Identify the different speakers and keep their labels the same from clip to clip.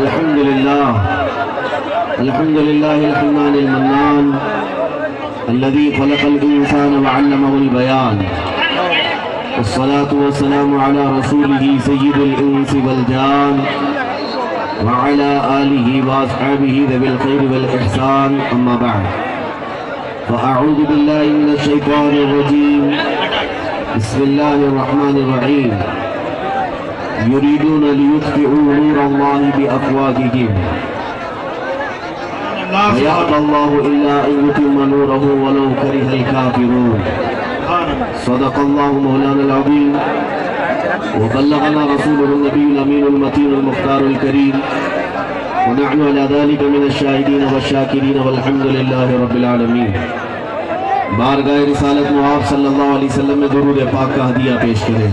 Speaker 1: الحمد لله الحنان المنان الذي خلق الإنسان وعلمه البيان والصلاة والسلام على رسوله سيد الإنس والجان وعلى آله وأصحابه ذوي الخير والإحسان أما بعد فأعوذ بالله من الشيطان الرجيم بسم الله الرحمن الرحيم يريدون ليطفئوا نور الله بأفواههم ويأبى الله إلا أن يتم نوره ولو كره الكافرون صدق الله مولانا العظيم وبلغنا رسوله النبي الأمين المتين المختار الكريم ونحن على ذلك من الشاهدين والشاكرين والحمد لله رب العالمين. بارگاہ رسالت میں آپ صلی اللہ علیہ وسلم میں درود پاک کا ہدیہ پیش کریں.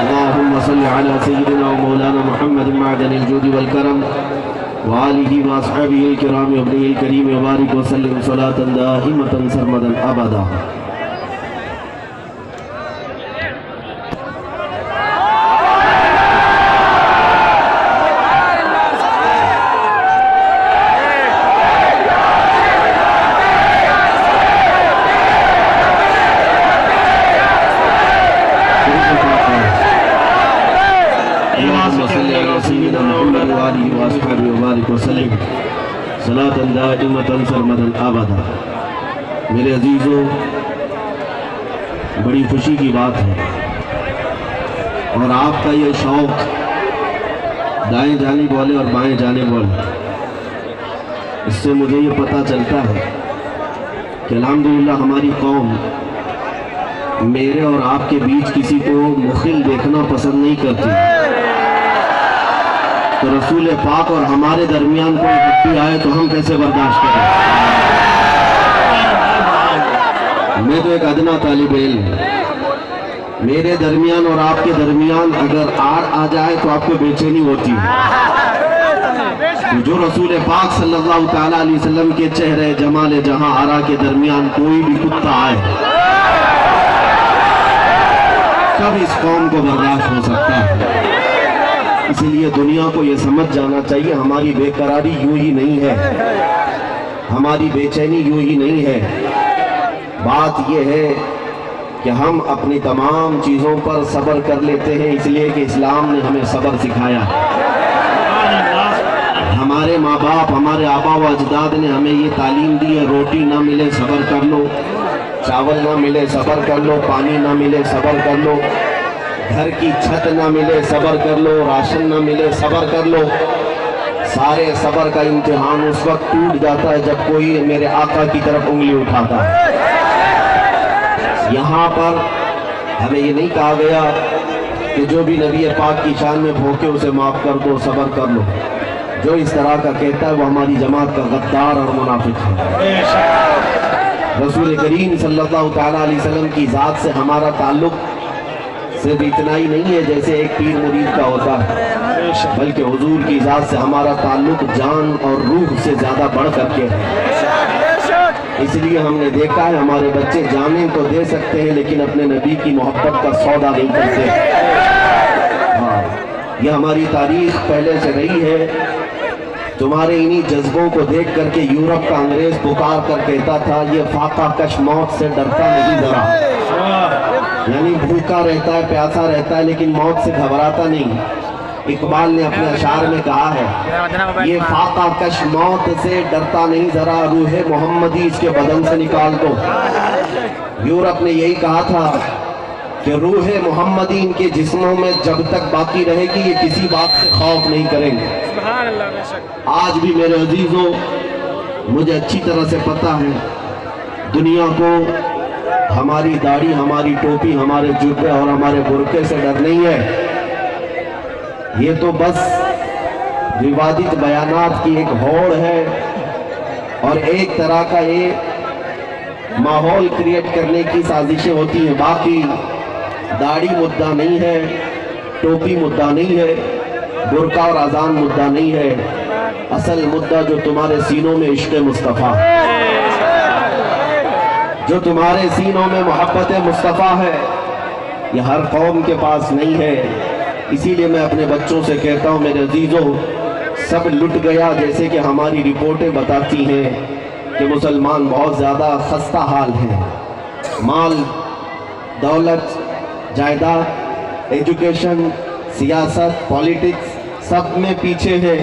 Speaker 1: اللہم صلی علی سیدنا و مولانا محمد معدن الجود والکرم وآلہ واصحابہ الکرام وابنہ الکریم وبارک وسلم صلاة دائمة سرمدا ابدا. میرے عزیزوں، بڑی خوشی کی بات ہے اور آپ کا یہ شوق دائیں جانب والے اور بائیں جانب والے، اس سے مجھے یہ پتہ چلتا ہے کہ الحمدللہ ہماری قوم میرے اور آپ کے بیچ کسی کو مخل دیکھنا پسند نہیں کرتی. تو رسول پاک اور ہمارے درمیان کوئی ہڈی آئے تو ہم کیسے برداشت کریں؟ میں تو ایک ادنا طالب علم، میرے درمیان اور آپ کے درمیان اگر آڑ آ جائے تو آپ کو بے چینی ہوتی ہے. جو رسول پاک صلی اللہ تعالیٰ علیہ وسلم کے چہرے جمال جہاں آرا کے درمیان کوئی بھی کتا آئے، کب اس قوم کو برداشت ہو سکتا ہے؟ اسی لیے دنیا کو یہ سمجھ جانا چاہیے ہماری بے قراری یوں ہی نہیں ہے، ہماری بے چینی یوں ہی نہیں ہے. بات یہ ہے کہ ہم اپنی تمام چیزوں پر صبر کر لیتے ہیں، اس لیے کہ اسلام نے ہمیں صبر سکھایا. ہمارے ماں باپ، ہمارے آبا و اجداد نے ہمیں یہ تعلیم دی ہے، روٹی نہ ملے صبر کر لو، چاول نہ ملے صبر کر لو، پانی نہ ملے صبر کر لو، گھر کی چھت نہ ملے صبر کر لو، راشن نہ ملے صبر کر لو. سارے صبر کا امتحان اس وقت ٹوٹ جاتا ہے جب کوئی میرے آقا کی طرف انگلی اٹھاتا ہے. یہاں پر ہمیں یہ نہیں کہا گیا کہ جو بھی نبی پاک کی شان میں بھوکے اسے معاف کر دو، صبر کر لو. جو اس طرح کا کہتا ہے وہ ہماری جماعت کا غدار اور منافق ہے. رسول کریم صلی اللہ تعالیٰ علیہ وسلم کی ذات سے ہمارا تعلق صرف اتنا ہی نہیں ہے جیسے ایک پیر مرید کا ہوتا ہے، بلکہ حضور کی ذات سے ہمارا تعلق جان اور روح سے زیادہ بڑھ کر کے ہے. اس لیے ہم نے دیکھا ہے ہمارے بچے جانیں تو دے سکتے ہیں لیکن اپنے نبی کی محبت کا سودا نہیں کرتے. یہ ہماری تاریخ پہلے سے رہی ہے. تمہارے انہی جذبوں کو دیکھ کر کے یورپ کا انگریز پکار کر کہتا تھا یہ فاقہ کش موت سے ڈرتا نہیں ذرا، یعنی بھوکا رہتا ہے، پیاسا رہتا ہے لیکن موت سے گھبراتا نہیں. اقبال نے اپنے اشعار میں کہا ہے یہ فاقہ کش موت سے ڈرتا نہیں ذرا، روح محمدی اس کے بدن سے نکال دو. یورپ نے یہی کہا تھا کہ روح محمدی ان کے جسموں میں جب تک باقی رہے گی یہ کسی بات سے خوف نہیں کریں گے. آج بھی میرے عزیزوں مجھے اچھی طرح سے پتہ ہے دنیا کو ہماری داڑھی، ہماری ٹوپی، ہمارے جوتے اور ہمارے برقعے سے ڈر نہیں ہے. یہ تو بس روادت بیانات کی ایک ہوڑ ہے اور ایک طرح کا یہ ماحول کریٹ کرنے کی سازشیں ہوتی ہیں. باقی داڑھی مدعا نہیں ہے، ٹوپی مدعا نہیں ہے، برقع اور اذان مدعا نہیں ہے. اصل مدعا جو تمہارے سینوں میں عشق مصطفیٰ، جو تمہارے سینوں میں محبت مصطفیٰ ہے، یہ ہر قوم کے پاس نہیں ہے. اسی لیے میں اپنے بچوں سے کہتا ہوں میرے عزیزوں सब लुट गया, जैसे कि हमारी रिपोर्टें बताती हैं कि मुसलमान बहुत ज़्यादा खस्ता हाल है। माल, दौलत, जायदाद, एजुकेशन, सियासत, पॉलिटिक्स सब में पीछे है।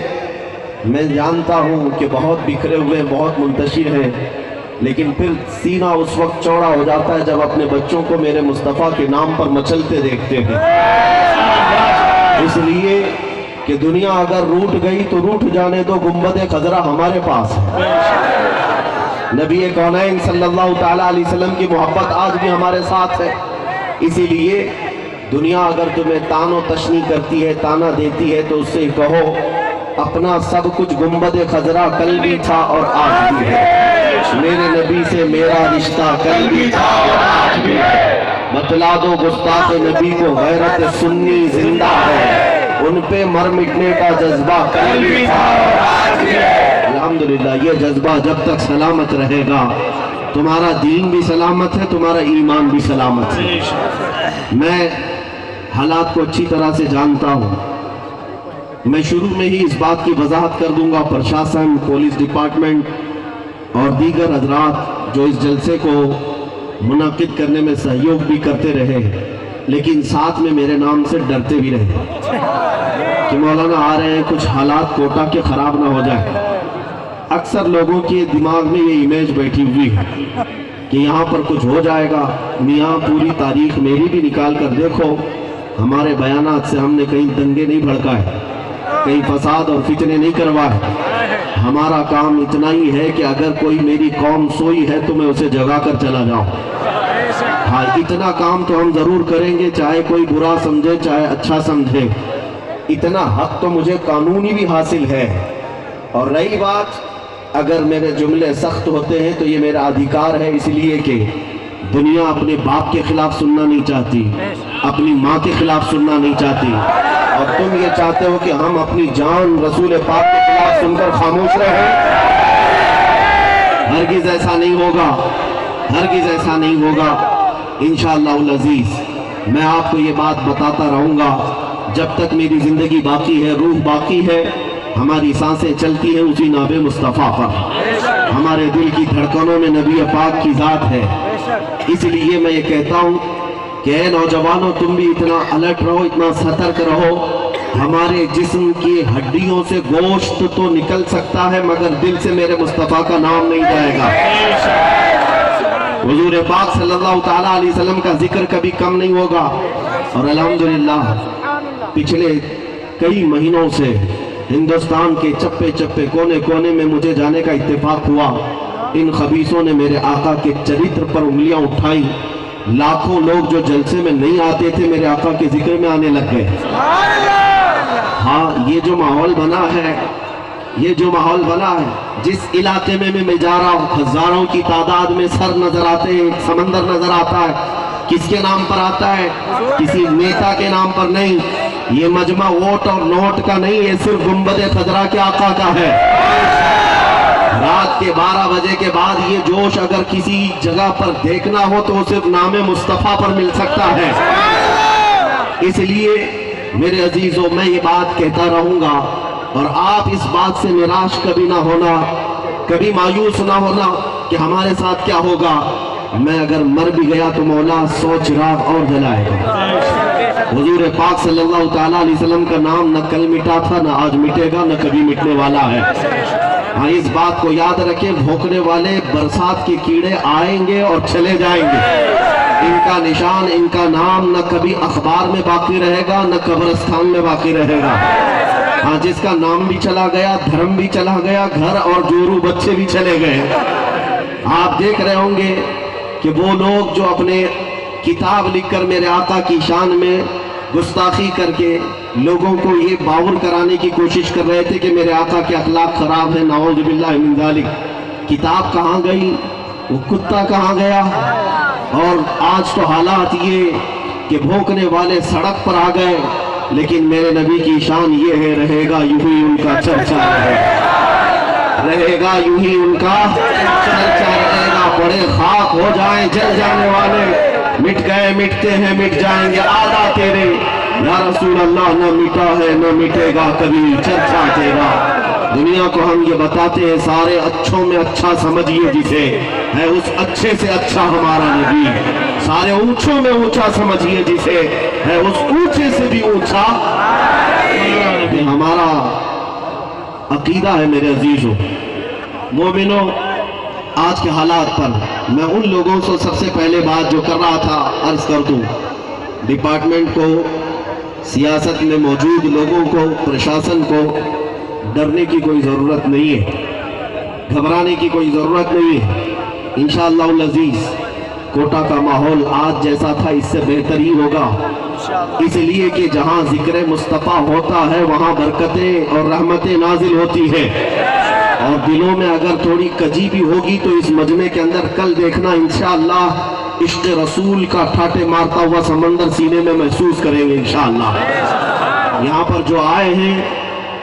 Speaker 1: मैं जानता हूँ कि बहुत बिखरे हुए, बहुत मुंतशिर हैं, लेकिन फिर सीना उस वक्त चौड़ा हो जाता है जब अपने बच्चों को मेरे मुस्तफ़ा के नाम पर मचलते देखते हैं। इसलिए कि दुनिया अगर रूठ गई तो रूठ जाने दो, गुंबद खजरा हमारे पास है। नबी कौनैन सल्लल्लाहु ताला अलैहि वसल्लम की मोहब्बत आज भी हमारे साथ है। इसीलिए दुनिया अगर तुम्हें तानो तशनी करती है, ताना देती है, तो उससे कहो अपना सब कुछ गुंबद खजरा कल भी था और आज भी है। मेरे नबी से मेरा रिश्ता कल भी था और आज भी है। बतला दो गुस्ताख नबी को गैरत सुन्नी जिंदा है, उन पे मर मिटने का जज्बा कल भी था और आज भी है। अल्हम्दुलिल्लाह, ये जज्बा जब तक सलामत रहेगा, तुम्हारा दीन भी सलामत है, तुम्हारा ईमान भी सलामत है। मैं हालात को अच्छी तरह से जानता हूँ। मैं शुरू में ही इस बात की वजाहत कर दूंगा, प्रशासन, पुलिस डिपार्टमेंट और दीगर हजरात जो इस जलसे को मुनाकिद करने में सहयोग भी करते रहे, लेकिन साथ में मेरे नाम से डरते भी रहे कि मौलाना आ रहे हैं, कुछ हालात कोटा के ख़राब ना हो जाए। अक्सर लोगों के दिमाग में ये इमेज बैठी हुई है कि यहाँ पर कुछ हो जाएगा। मियाँ पूरी तारीख मेरी भी निकाल कर देखो, हमारे बयानात से हमने कहीं दंगे नहीं भड़काए, कहीं फसाद और फितने नहीं करवाए। हमारा काम इतना ही है कि अगर कोई मेरी कौम सोई है तो मैं उसे जगा कर चला जाऊं। हाँ, इतना काम तो हम जरूर करेंगे, चाहे कोई बुरा समझे चाहे अच्छा समझे। इतना हक तो मुझे कानूनी भी हासिल है। और रही बात, अगर मेरे जुमले सख्त होते हैं तो ये मेरा अधिकार है, इसलिए कि दुनिया अपने बाप के खिलाफ सुनना नहीं चाहती, अपनी माँ के खिलाफ सुनना नहीं चाहती, और तुम ये चाहते हो कि हम अपनी जान रसूल पाक के खिलाफ सुनकर खामोश रहें। हरगिज़ ऐसा नहीं होगा, हरगिज़ ऐसा नहीं होगा। इंशाअल्लाह अज़ीज़ मैं आपको ये बात बताता रहूँगा जब तक मेरी ज़िंदगी बाकी है, रूह बाकी है, हमारी सांसें चलती हैं उसी नाबे मुस्तफ़ा पर। हमारे दिल की धड़कनों में नबी पाक की ज़ात है। इसलिए मैं ये कहता हूँ कि ऐ नौजवानों, तुम भी इतना अलर्ट रहो, इतना सतर्क रहो। हमारे जिस्म की हड्डियों से गोश्त तो निकल सकता है, मगर दिल से मेरे मुस्तफ़ा का नाम नहीं जाएगा। हुजूर पाक सल्लल्लाहु ताला अलैहि वसल्लम का जिक्र कभी कम नहीं होगा। और अल्हम्दुलिल्लाह पिछले कई महीनों से हिंदुस्तान के चप्पे चप्पे, कोने कोने में मुझे जाने का इत्तेफाक हुआ। इन खबीसों ने मेरे आका के चरित्र पर उंगलियां उठाई। लाखों लोग जो जलसे में नहीं आते थे मेरे आका के जिक्र में आने लग गए। हाँ, ये जो माहौल बना है, ये जो माहौल बना है, जिस इलाके में मैं जा रहा हूँ, हजारों की तादाद में सर नजर आते हैं, समंदर नजर आता है। किसके नाम पर आता है? किसी नेता के नाम पर नहीं। ये मजमा वोट और नोट का नहीं, ये सिर्फ गुंबद खजरा के आका का है। रात के 12 बजे के बाद ये जोश अगर किसी जगह पर देखना हो तो सिर्फ नामे मुस्तफ़ा पर मिल सकता है। इसलिए मेरे अजीजों, मैं ये बात कहता रहूंगा और आप इस बात से निराश कभी ना होना, कभी मायूस ना होना कि हमारे साथ क्या होगा। मैं अगर मर भी गया तो मौला 100 चिराग और जलाएगा। हुजूर पाक सल्लल्लाहु ताला अलैहि वसल्लम का नाम न कल मिटा था, न आज मिटेगा, न कभी मिटने वाला है। हाँ, इस बात को याद रखें, भौंकने वाले बरसात के कीड़े आएंगे और चले जाएंगे। इनका निशान, इनका नाम न कभी अखबार में बाकी रहेगा, न कब्रिस्तान में बाकी रहेगा। हाँ, जिसका नाम भी चला गया, धर्म भी चला गया, घर और जोरू बच्चे भी चले गए। आप देख रहे होंगे कि वो लोग जो अपने किताब लिखकर मेरे आका की शान में गुस्ताखी करके लोगों को ये बावर कराने की कोशिश कर रहे थे कि मेरे आका के अखलाक खराब है, नाऊज़ु बिल्लाहि मिन ज़ालिक। किताब कहाँ गई, वो कुत्ता कहाँ गया। और आज तो हालात ये कि भौंकने वाले सड़क पर आ गए, लेकिन मेरे नबी की शान ये है, रहेगा यूं ही उनका चर्चा रहेगा, यूं ही उनका चर्चा रहेगा। बड़े खाक हो जाएं जल जाने वाले, मिट गए मिटते हैं मिट जाएंगे आदा तेरे। या रसूल अल्लाह, न मिटा है न मिटेगा कभी चर्चा तेरा। دنیا کو ہم یہ بتاتے ہیں سارے اچھوں میں اچھا سمجھیے جسے ہے اس اچھے سے اچھا ہمارا نبی، سارے اونچوں میں اونچا سمجھیے جسے ہے اس اونچے سے بھی اونچا ہمارا عقیدہ ہے۔ میرے عزیزوں مومنوں، آج کے حالات پر میں ان لوگوں سے سب سے پہلے بات جو کر رہا تھا عرض کر دوں، ڈپارٹمنٹ کو، سیاست میں موجود لوگوں کو، پرشاسن کو ڈرنے کی کوئی ضرورت نہیں ہے، گھبرانے کی کوئی ضرورت نہیں ہے۔ انشاءاللہ العزیز کوٹا کا ماحول آج جیسا تھا اس سے بہتر ہی ہوگا، اس لیے کہ جہاں ذکر مصطفیٰ ہوتا ہے وہاں برکتیں اور رحمتیں نازل ہوتی ہیں، اور دلوں میں اگر تھوڑی کجی بھی ہوگی تو اس مجمع کے اندر کل دیکھنا انشاءاللہ عشق رسول کا ٹھاٹے مارتا ہوا سمندر سینے میں محسوس کریں گے انشاءاللہ۔ یہاں پر جو آئے ہیں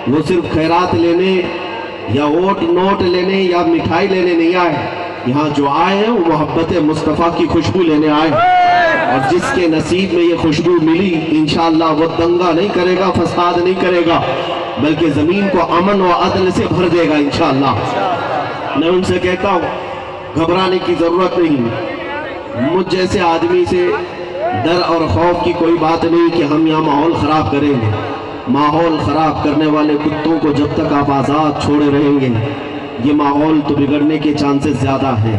Speaker 1: وہ صرف خیرات لینے یا ووٹ نوٹ لینے یا مٹھائی لینے نہیں آئے، یہاں جو آئے ہیں وہ محبت مصطفیٰ کی خوشبو لینے آئے، اور جس کے نصیب میں یہ خوشبو ملی انشاءاللہ وہ دنگا نہیں کرے گا، فساد نہیں کرے گا، بلکہ زمین کو امن و عدل سے بھر دے گا انشاءاللہ۔ میں ان سے کہتا ہوں گھبرانے کی ضرورت نہیں، مجھ جیسے آدمی سے ڈر اور خوف کی کوئی بات نہیں کہ ہم یہاں ماحول خراب کریں گے۔ ماحول خراب کرنے والے کتوں کو جب تک آپ آزاد چھوڑے رہیں گے یہ ماحول تو بگڑنے کے چانسز زیادہ ہیں۔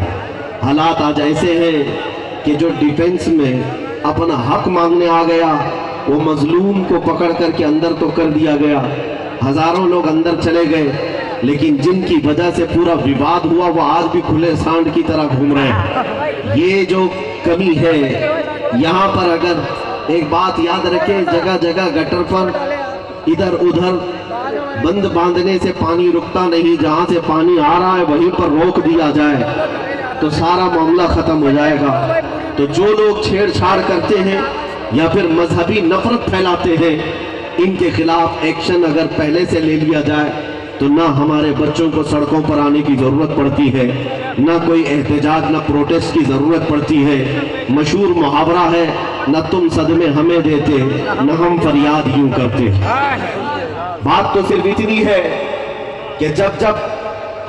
Speaker 1: حالات آج ایسے ہیں کہ جو ڈیفنس میں اپنا حق مانگنے آ گیا وہ مظلوم کو پکڑ کر کے اندر تو کر دیا گیا، ہزاروں لوگ اندر چلے گئے، لیکن جن کی وجہ سے پورا وواد ہوا وہ آج بھی کھلے سانڈ کی طرح گھوم رہے ہیں۔ یہ جو کمی ہے یہاں پر، اگر ایک بات یاد رکھیں، جگہ جگہ گٹر پر ادھر ادھر بند باندھنے سے پانی رکتا نہیں، جہاں سے پانی آ رہا ہے وہیں پر روک دیا جائے تو سارا معاملہ ختم ہو جائے گا۔ تو جو لوگ چھیڑ چھاڑ کرتے ہیں یا پھر مذہبی نفرت پھیلاتے ہیں ان کے خلاف ایکشن اگر پہلے سے لے لیا جائے تو نہ ہمارے بچوں کو سڑکوں پر آنے کی ضرورت پڑتی ہے، نہ کوئی احتجاج نہ پروٹیسٹ کی ضرورت پڑتی ہے۔ مشہور محاورہ ہے، نہ تم صدمے ہمیں دیتے نہ ہم فریاد یوں کرتے۔ بات تو صرف اتنی ہے کہ جب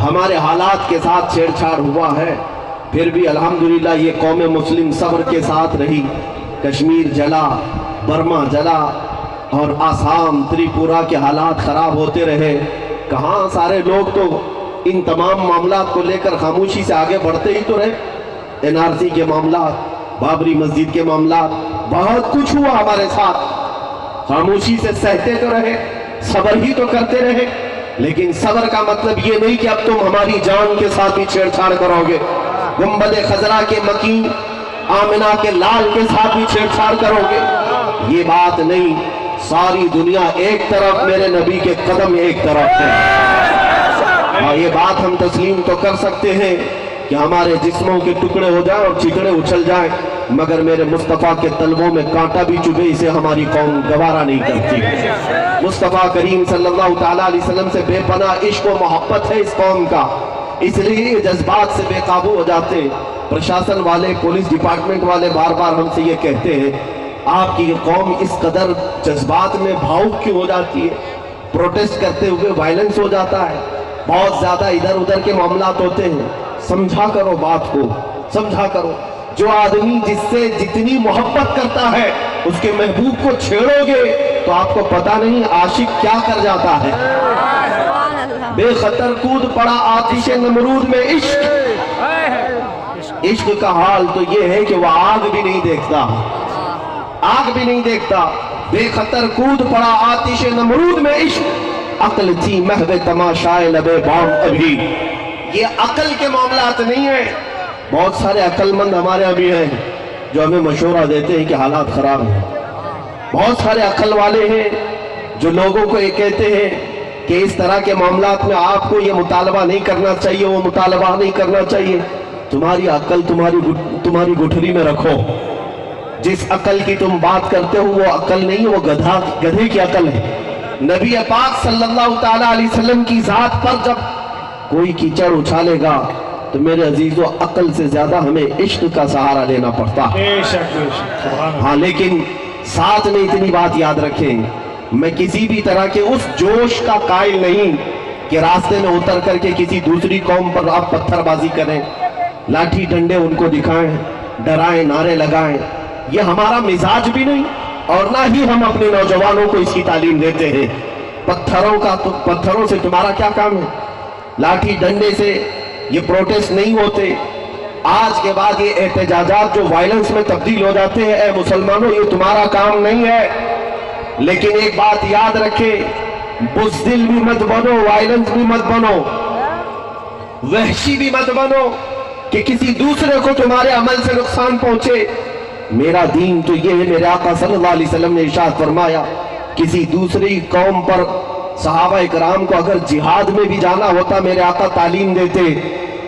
Speaker 1: ہمارے حالات کے ساتھ چھیڑ چھاڑ ہوا ہے پھر بھی الحمدللہ یہ قوم مسلم صبر کے ساتھ رہی۔ کشمیر جلا، برما جلا، اور آسام تریپورہ کے حالات خراب ہوتے رہے، کہاں سارے لوگ تو ان تمام معاملات کو لے کر خاموشی سے آگے بڑھتے ہی تو رہے۔ این آر سی کے معاملات، بابری مسجد کے معاملات، بہت کچھ ہوا ہمارے ساتھ، خاموشی سے سہتے تو رہے، صبر ہی تو کرتے رہے، لیکن صبر کا مطلب یہ نہیں کہ اب تم ہماری جان کے ساتھ بھی چھیڑ چھاڑ کرو گے، گنبد خضرا کے مکین آمنہ کے لال کے ساتھ بھی چھیڑ چھاڑ کرو گے، یہ بات نہیں۔ ساری دنیا ایک طرف، میرے نبی کے قدم ایک طرف ہے، اور یہ بات ہم تسلیم تو کر سکتے ہیں کہ ہمارے جسموں کے ٹکڑے ہو جائیں اور چکڑے اچھل جائیں، مگر میرے مصطفیٰ کے طلبوں میں کانٹا بھی چبھے اسے ہماری قوم گوارا نہیں کرتی۔ مصطفیٰ کریم صلی اللہ تعالیٰ علیہ وسلم سے بے پناہ عشق و محبت ہے اس قوم کا، اس لیے یہ جذبات سے بے قابو ہو جاتے ہیں۔ پرشاسن والے، پولیس ڈپارٹمنٹ والے بار بار ہم سے یہ کہتے ہیں آپ کی قوم اس قدر جذبات میں بھاؤک کیوں ہو جاتی ہے، پروٹیسٹ کرتے ہوئے وائلنس ہو جاتا ہے، بہت زیادہ ادھر ادھر کے معاملات ہوتے ہیں۔ سمجھا کرو بات کو، سمجھا کرو۔ جو آدمی جس سے جتنی محبت کرتا ہے اس کے محبوب کو چھیڑو گے تو آپ کو پتہ نہیں عاشق کیا کر جاتا ہے۔ بے خطر کود پڑا آتش نمرود میں عشق، عشق کا حال تو یہ ہے کہ وہ آگ بھی نہیں دیکھتا، آگ بھی نہیں دیکھتا۔ بے خطر کود پڑا آتش نمرود میں عشق، عقل تھی محو تماشائے لبے بام ابھی۔ یہ عقل کے معاملات نہیں ہیں۔ بہت سارے عقل مند ہمارے ابھی ہیں جو ہمیں مشورہ دیتے ہیں کہ حالات خراب ہیں، بہت سارے عقل والے ہیں جو لوگوں کو یہ کہتے ہیں کہ اس طرح کے معاملات میں آپ کو یہ مطالبہ نہیں کرنا چاہیے، وہ مطالبہ نہیں کرنا چاہیے۔ تمہاری عقل تمہاری گٹھری میں رکھو، جس عقل کی تم بات کرتے ہو وہ عقل نہیں، وہ گدھے کی عقل ہے۔ نبی پاک صلی اللہ تعالیٰ علیہ وسلم کی ذات پر جب کوئی کیچڑ اچھالے گا تو میرے عزیزو عقل سے زیادہ ہمیں عشق کا سہارا لینا پڑتا ہے۔ ہاں، لیکن ساتھ میں اتنی بات یاد رکھیں، میں کسی بھی طرح کے اس جوش کا قائل نہیں کہ کہ راستے میں اتر کر کے کسی دوسری قوم پر آپ پتھر بازی کریں، لاٹھی ڈنڈے ان کو دکھائیں، ڈرائیں، نعرے لگائیں. یہ ہمارا مزاج بھی نہیں اور نہ ہی ہم اپنے نوجوانوں کو اس کی تعلیم دیتے ہیں. پتھروں سے تمہارا کیا کام ہے؟ لاٹھی ڈنڈے سے یہ پروٹیسٹ نہیں ہوتے. آج کے بعد یہ احتجاجات جو وائلنس میں تبدیل ہو جاتے ہیں، اے مسلمانوں یہ تمہارا کام نہیں ہے. لیکن ایک بات یاد رکھے، بزدل بھی مت بنو، وائلنس بھی مت بنو، وحشی بھی مت بنو کہ کسی دوسرے کو تمہارے عمل سے نقصان پہنچے. میرا دین تو یہ ہے، میرے آقا صلی اللہ علیہ وسلم نے ارشاد فرمایا کسی دوسری قوم پر صحابہ اکرام کو اگر جہاد میں بھی جانا ہوتا، میرے آقا تعلیم دیتے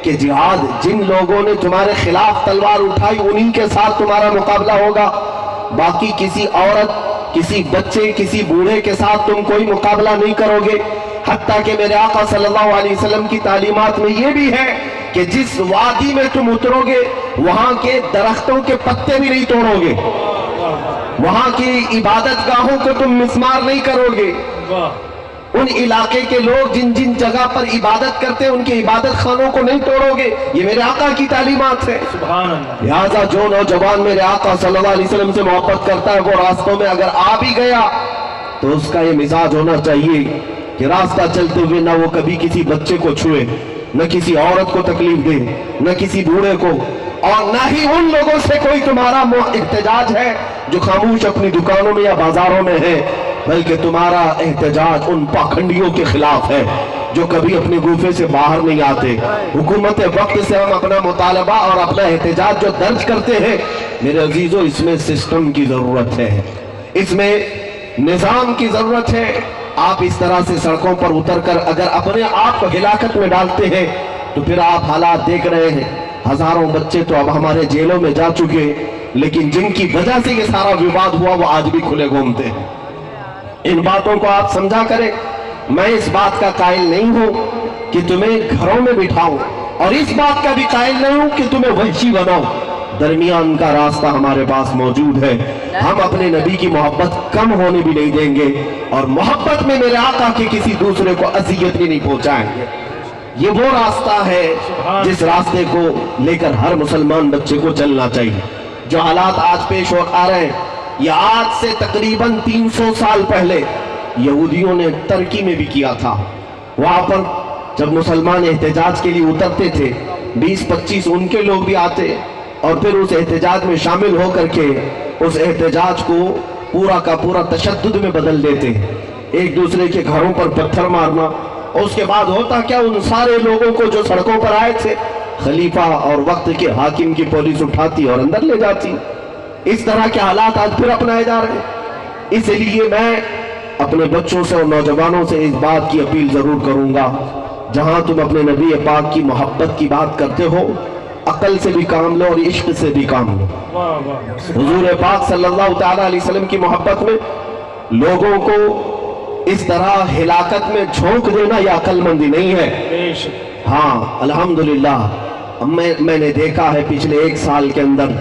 Speaker 1: کہ جہاد جن لوگوں نے تمہارے خلاف تلوار اٹھائی انہی کے ساتھ تمہارا مقابلہ ہوگا. باقی کسی عورت، کسی بچے، کسی بوڑھے کے ساتھ تم کوئی مقابلہ نہیں کرو گے. حتیٰ کہ میرے آقا صلی اللہ علیہ وسلم کی تعلیمات میں یہ بھی ہے کہ جس وادی میں تم اترو گے وہاں کے درختوں کے پتے بھی نہیں توڑو گے، وہاں کی عبادت گاہوں کو تم مسمار نہیں کرو گے. ان علاقے کے لوگ جن جن جگہ پر عبادت کرتے ہیں ان کے عبادت خانوں کو نہیں توڑو گے. یہ میرے آقا کی تعلیمات ہے. سبحان اللہ. لہٰذا جو نوجوان میرے آقا صلی اللہ علیہ وسلم سے محبت کرتا ہے وہ راستوں میں اگر آ بھی گیا تو اس کا یہ مزاج ہونا چاہیے کہ راستہ چلتے ہوئے نہ وہ کبھی کسی بچے کو چھوئے، نہ کسی عورت کو تکلیف دے، نہ کسی بوڑھے کو، اور نہ ہی ان لوگوں سے کوئی تمہارا احتجاج ہے جو خاموش اپنی دکانوں میں یا بازاروں میں ہے، بلکہ تمہارا احتجاج ان پاکھنڈیوں کے خلاف ہے جو کبھی اپنے گوفے سے باہر نہیں آتے. حکومت وقت سے ہم اپنا مطالبہ اور اپنا احتجاج جو درج کرتے ہیں، میرے عزیزوں اس میں سسٹم کی ضرورت ہے، اس میں نظام کی ضرورت ہے. آپ اس طرح سے سڑکوں پر اتر کر اگر اپنے آپ کو ہلاکت میں ڈالتے ہیں تو پھر آپ حالات دیکھ رہے ہیں. ہزاروں بچے تو اب ہمارے جیلوں میں جا چکے، لیکن جن کی وجہ سے یہ سارا وواد ہوا وہ آج بھی کھلے گھومتے ہیں. ان باتوں کو آپ سمجھا کریں. میں اس بات کا قائل نہیں ہوں کہ تمہیں گھروں میں بٹھاؤں، اور اس بات کا بھی قائل نہیں ہوں کہ تمہیں وحشی بناؤں. درمیان کا راستہ ہمارے پاس موجود ہے. ہم اپنے نبی کی محبت کم ہونے بھی نہیں دیں گے، اور محبت میں میرے آقا کے کسی دوسرے کو اذیت بھی نہیں پہنچائیں گے. یہ وہ راستہ ہے جس راستے کو لے کر ہر مسلمان بچے کو چلنا چاہیے. جو حالات آج پیش آ رہے ہیں یہ آج سے تقریباً 300 سال پہلے یہودیوں نے ترکی میں بھی کیا تھا. وہاں پر جب مسلمان احتجاج کے لیے اترتے تھے 20-25 ان کے لوگ بھی آتے اور پھر اس احتجاج میں شامل ہو کر کے اس احتجاج کو پورا کا پورا تشدد میں بدل دیتے، ایک دوسرے کے گھروں پر پتھر مارنا. اور اس کے بعد ہوتا کیا، ان سارے لوگوں کو جو سڑکوں پر آئے تھے خلیفہ اور وقت کے حاکم کی پولیس اٹھاتی اور اندر لے جاتی. اس طرح کے حالات آج پھر اپنائے جا رہے ہیں. اس لیے میں اپنے بچوں سے اور نوجوانوں سے اس بات کی اپیل ضرور کروں گا، جہاں تم اپنے نبی پاک کی محبت کی بات کرتے ہو عقل سے بھی کام لو اور عشق سے بھی کام لو. حضور پاک صلی اللہ تعالیٰ علیہ وسلم کی محبت میں لوگوں کو اس طرح ہلاکت میں جھونک دینا یہ عقل مندی نہیں ہے. ہاں الحمدللہ میں نے دیکھا ہے پچھلے 1 سال کے اندر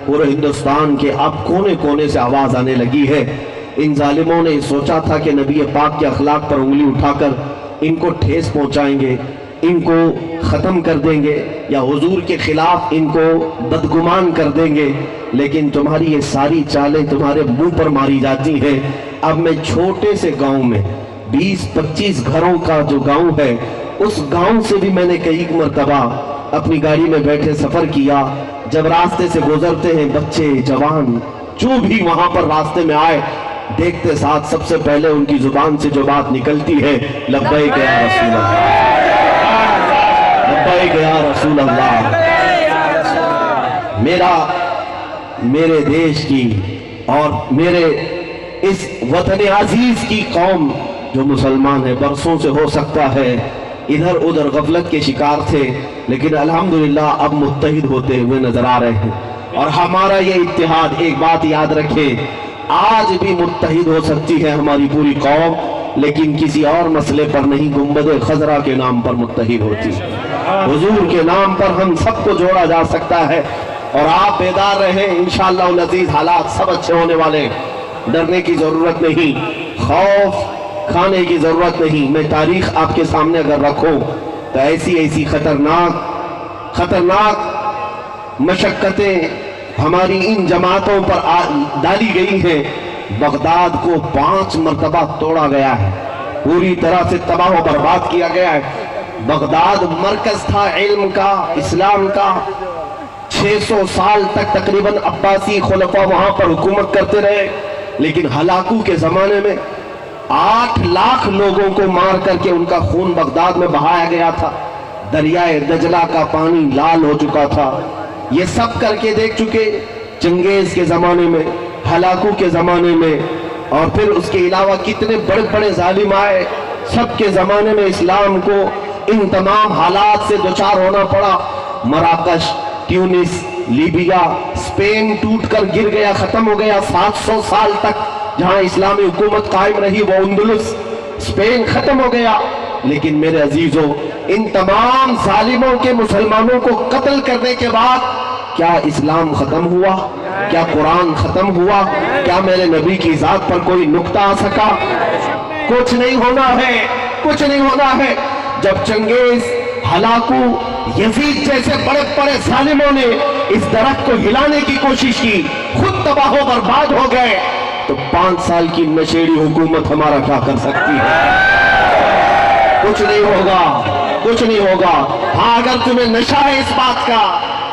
Speaker 1: پورے ہندوستان کے اب کونے کونے سے آواز آنے لگی ہے. ان ظالموں نے سوچا تھا کہ نبی پاک کے اخلاق پر انگلی اٹھا کر ان کو ٹھیس پہنچائیں گے، ان کو ختم کر دیں گے یا حضور کے خلاف ان کو بدگمان کر دیں گے، لیکن تمہاری یہ ساری چالیں تمہارے منہ پر ماری جاتی ہیں. اب میں چھوٹے سے گاؤں میں 20-25 گھروں کا جو گاؤں ہے اس گاؤں سے بھی میں نے کئی مرتبہ اپنی گاڑی میں بیٹھے سفر کیا. جب راستے سے گزرتے ہیں بچے جوان جو بھی وہاں پر راستے میں آئے، دیکھتے ساتھ سب سے پہلے ان کی زبان سے جو بات نکلتی ہے لبیک یا رسول اللہ، لبیک یا رسول اللہ. میرے دیش کی اور میرے اس وطن عزیز کی قوم جو مسلمان ہے برسوں سے ہو سکتا ہے ادھر ادھر غفلت کے شکار تھے، لیکن الحمدللہ اب متحد ہوتے ہوئے نظر آ رہے ہیں. اور ہمارا یہ اتحاد، ایک بات یاد رکھیں، آج بھی متحد ہو سکتی ہے ہماری پوری قوم، لیکن کسی اور مسئلے پر نہیں، گنبد خضرا کے نام پر متحد ہوتی. حضور کے نام پر ہم سب کو جوڑا جا سکتا ہے. اور آپ بیدار رہیں، انشاءاللہ العزیز حالات سب اچھے ہونے والے، ڈرنے کی ضرورت نہیں. خوف کھانے کی ضرورت نہیں. میں تاریخ آپ کے سامنے اگر رکھوں تو ایسی خطرناک مشقتیں ہماری ان جماعتوں پر ڈالی گئی ہیں. بغداد کو 5 مرتبہ توڑا گیا ہے, پوری طرح سے تباہ و برباد کیا گیا ہے. بغداد مرکز تھا علم کا, اسلام کا. 600 سال تک تقریباً عباسی خلفاء وہاں پر حکومت کرتے رہے, لیکن ہلاکو کے زمانے میں 8 لاکھ لوگوں کو مار کر کے ان کا خون بغداد میں بہایا گیا تھا. دریائے دجلہ کا پانی لال ہو چکا تھا. یہ سب کر کے دیکھ چکے چنگیز کے زمانے میں, ہلاکو کے زمانے میں, اور پھر اس کے علاوہ کتنے بڑے بڑے ظالم آئے. سب کے زمانے میں اسلام کو ان تمام حالات سے دوچار ہونا پڑا. مراکش, ٹیونس, لیبیا, اسپین ٹوٹ کر گر گیا, ختم ہو گیا. 700 سال تک جہاں اسلامی حکومت قائم رہی وہ اندلس, اسپین ختم ہو گیا. لیکن میرے عزیزوں, ان تمام ظالموں کے مسلمانوں کو قتل کرنے کے بعد کیا اسلام ختم ہوا؟ کیا قرآن ختم ہوا؟ کیا میرے نبی کی ذات پر کوئی نقطہ آ سکا؟ کچھ نہیں ہونا ہے, کچھ نہیں ہونا ہے. جب چنگیز, ہلاکو, یزید جیسے بڑے بڑے ظالموں نے اس درخت کو ہلانے کی کوشش کی, خود تباہ و برباد ہو گئے, تو 5 سال کی نشیڑی حکومت ہمارا کیا کر سکتی ہے؟ کچھ نہیں ہوگا, کچھ نہیں ہوگا. ہاں, اگر تمہیں نشہ ہے اس بات کا,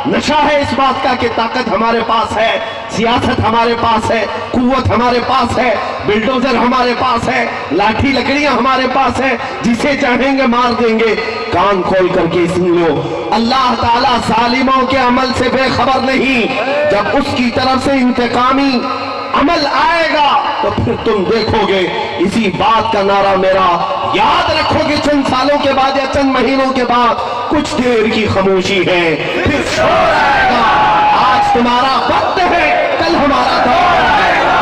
Speaker 1: نشہ ہے اس بات کا کہ طاقت ہمارے پاس ہے, سیاست ہمارے پاس ہے, قوت ہمارے پاس ہے, بلڈوزر ہمارے پاس ہے, لاٹھی لکڑیاں ہمارے پاس ہے, جسے چاہیں گے مار دیں گے. کان کھول کر کے سن لو, اللہ تعالیٰ ظالموں کے عمل سے بے خبر نہیں. جب اس کی طرف سے انتقامی عمل آئے گا تو پھر تم دیکھو گے. اسی بات کا نعرہ میرا یاد رکھو گے, چند سالوں کے بعد یا چند مہینوں کے بعد کچھ دیر کی خاموشی ہے, پھر شور آئے گا. آج تمہارا وقت ہے, کل ہمارا دور آئے گا.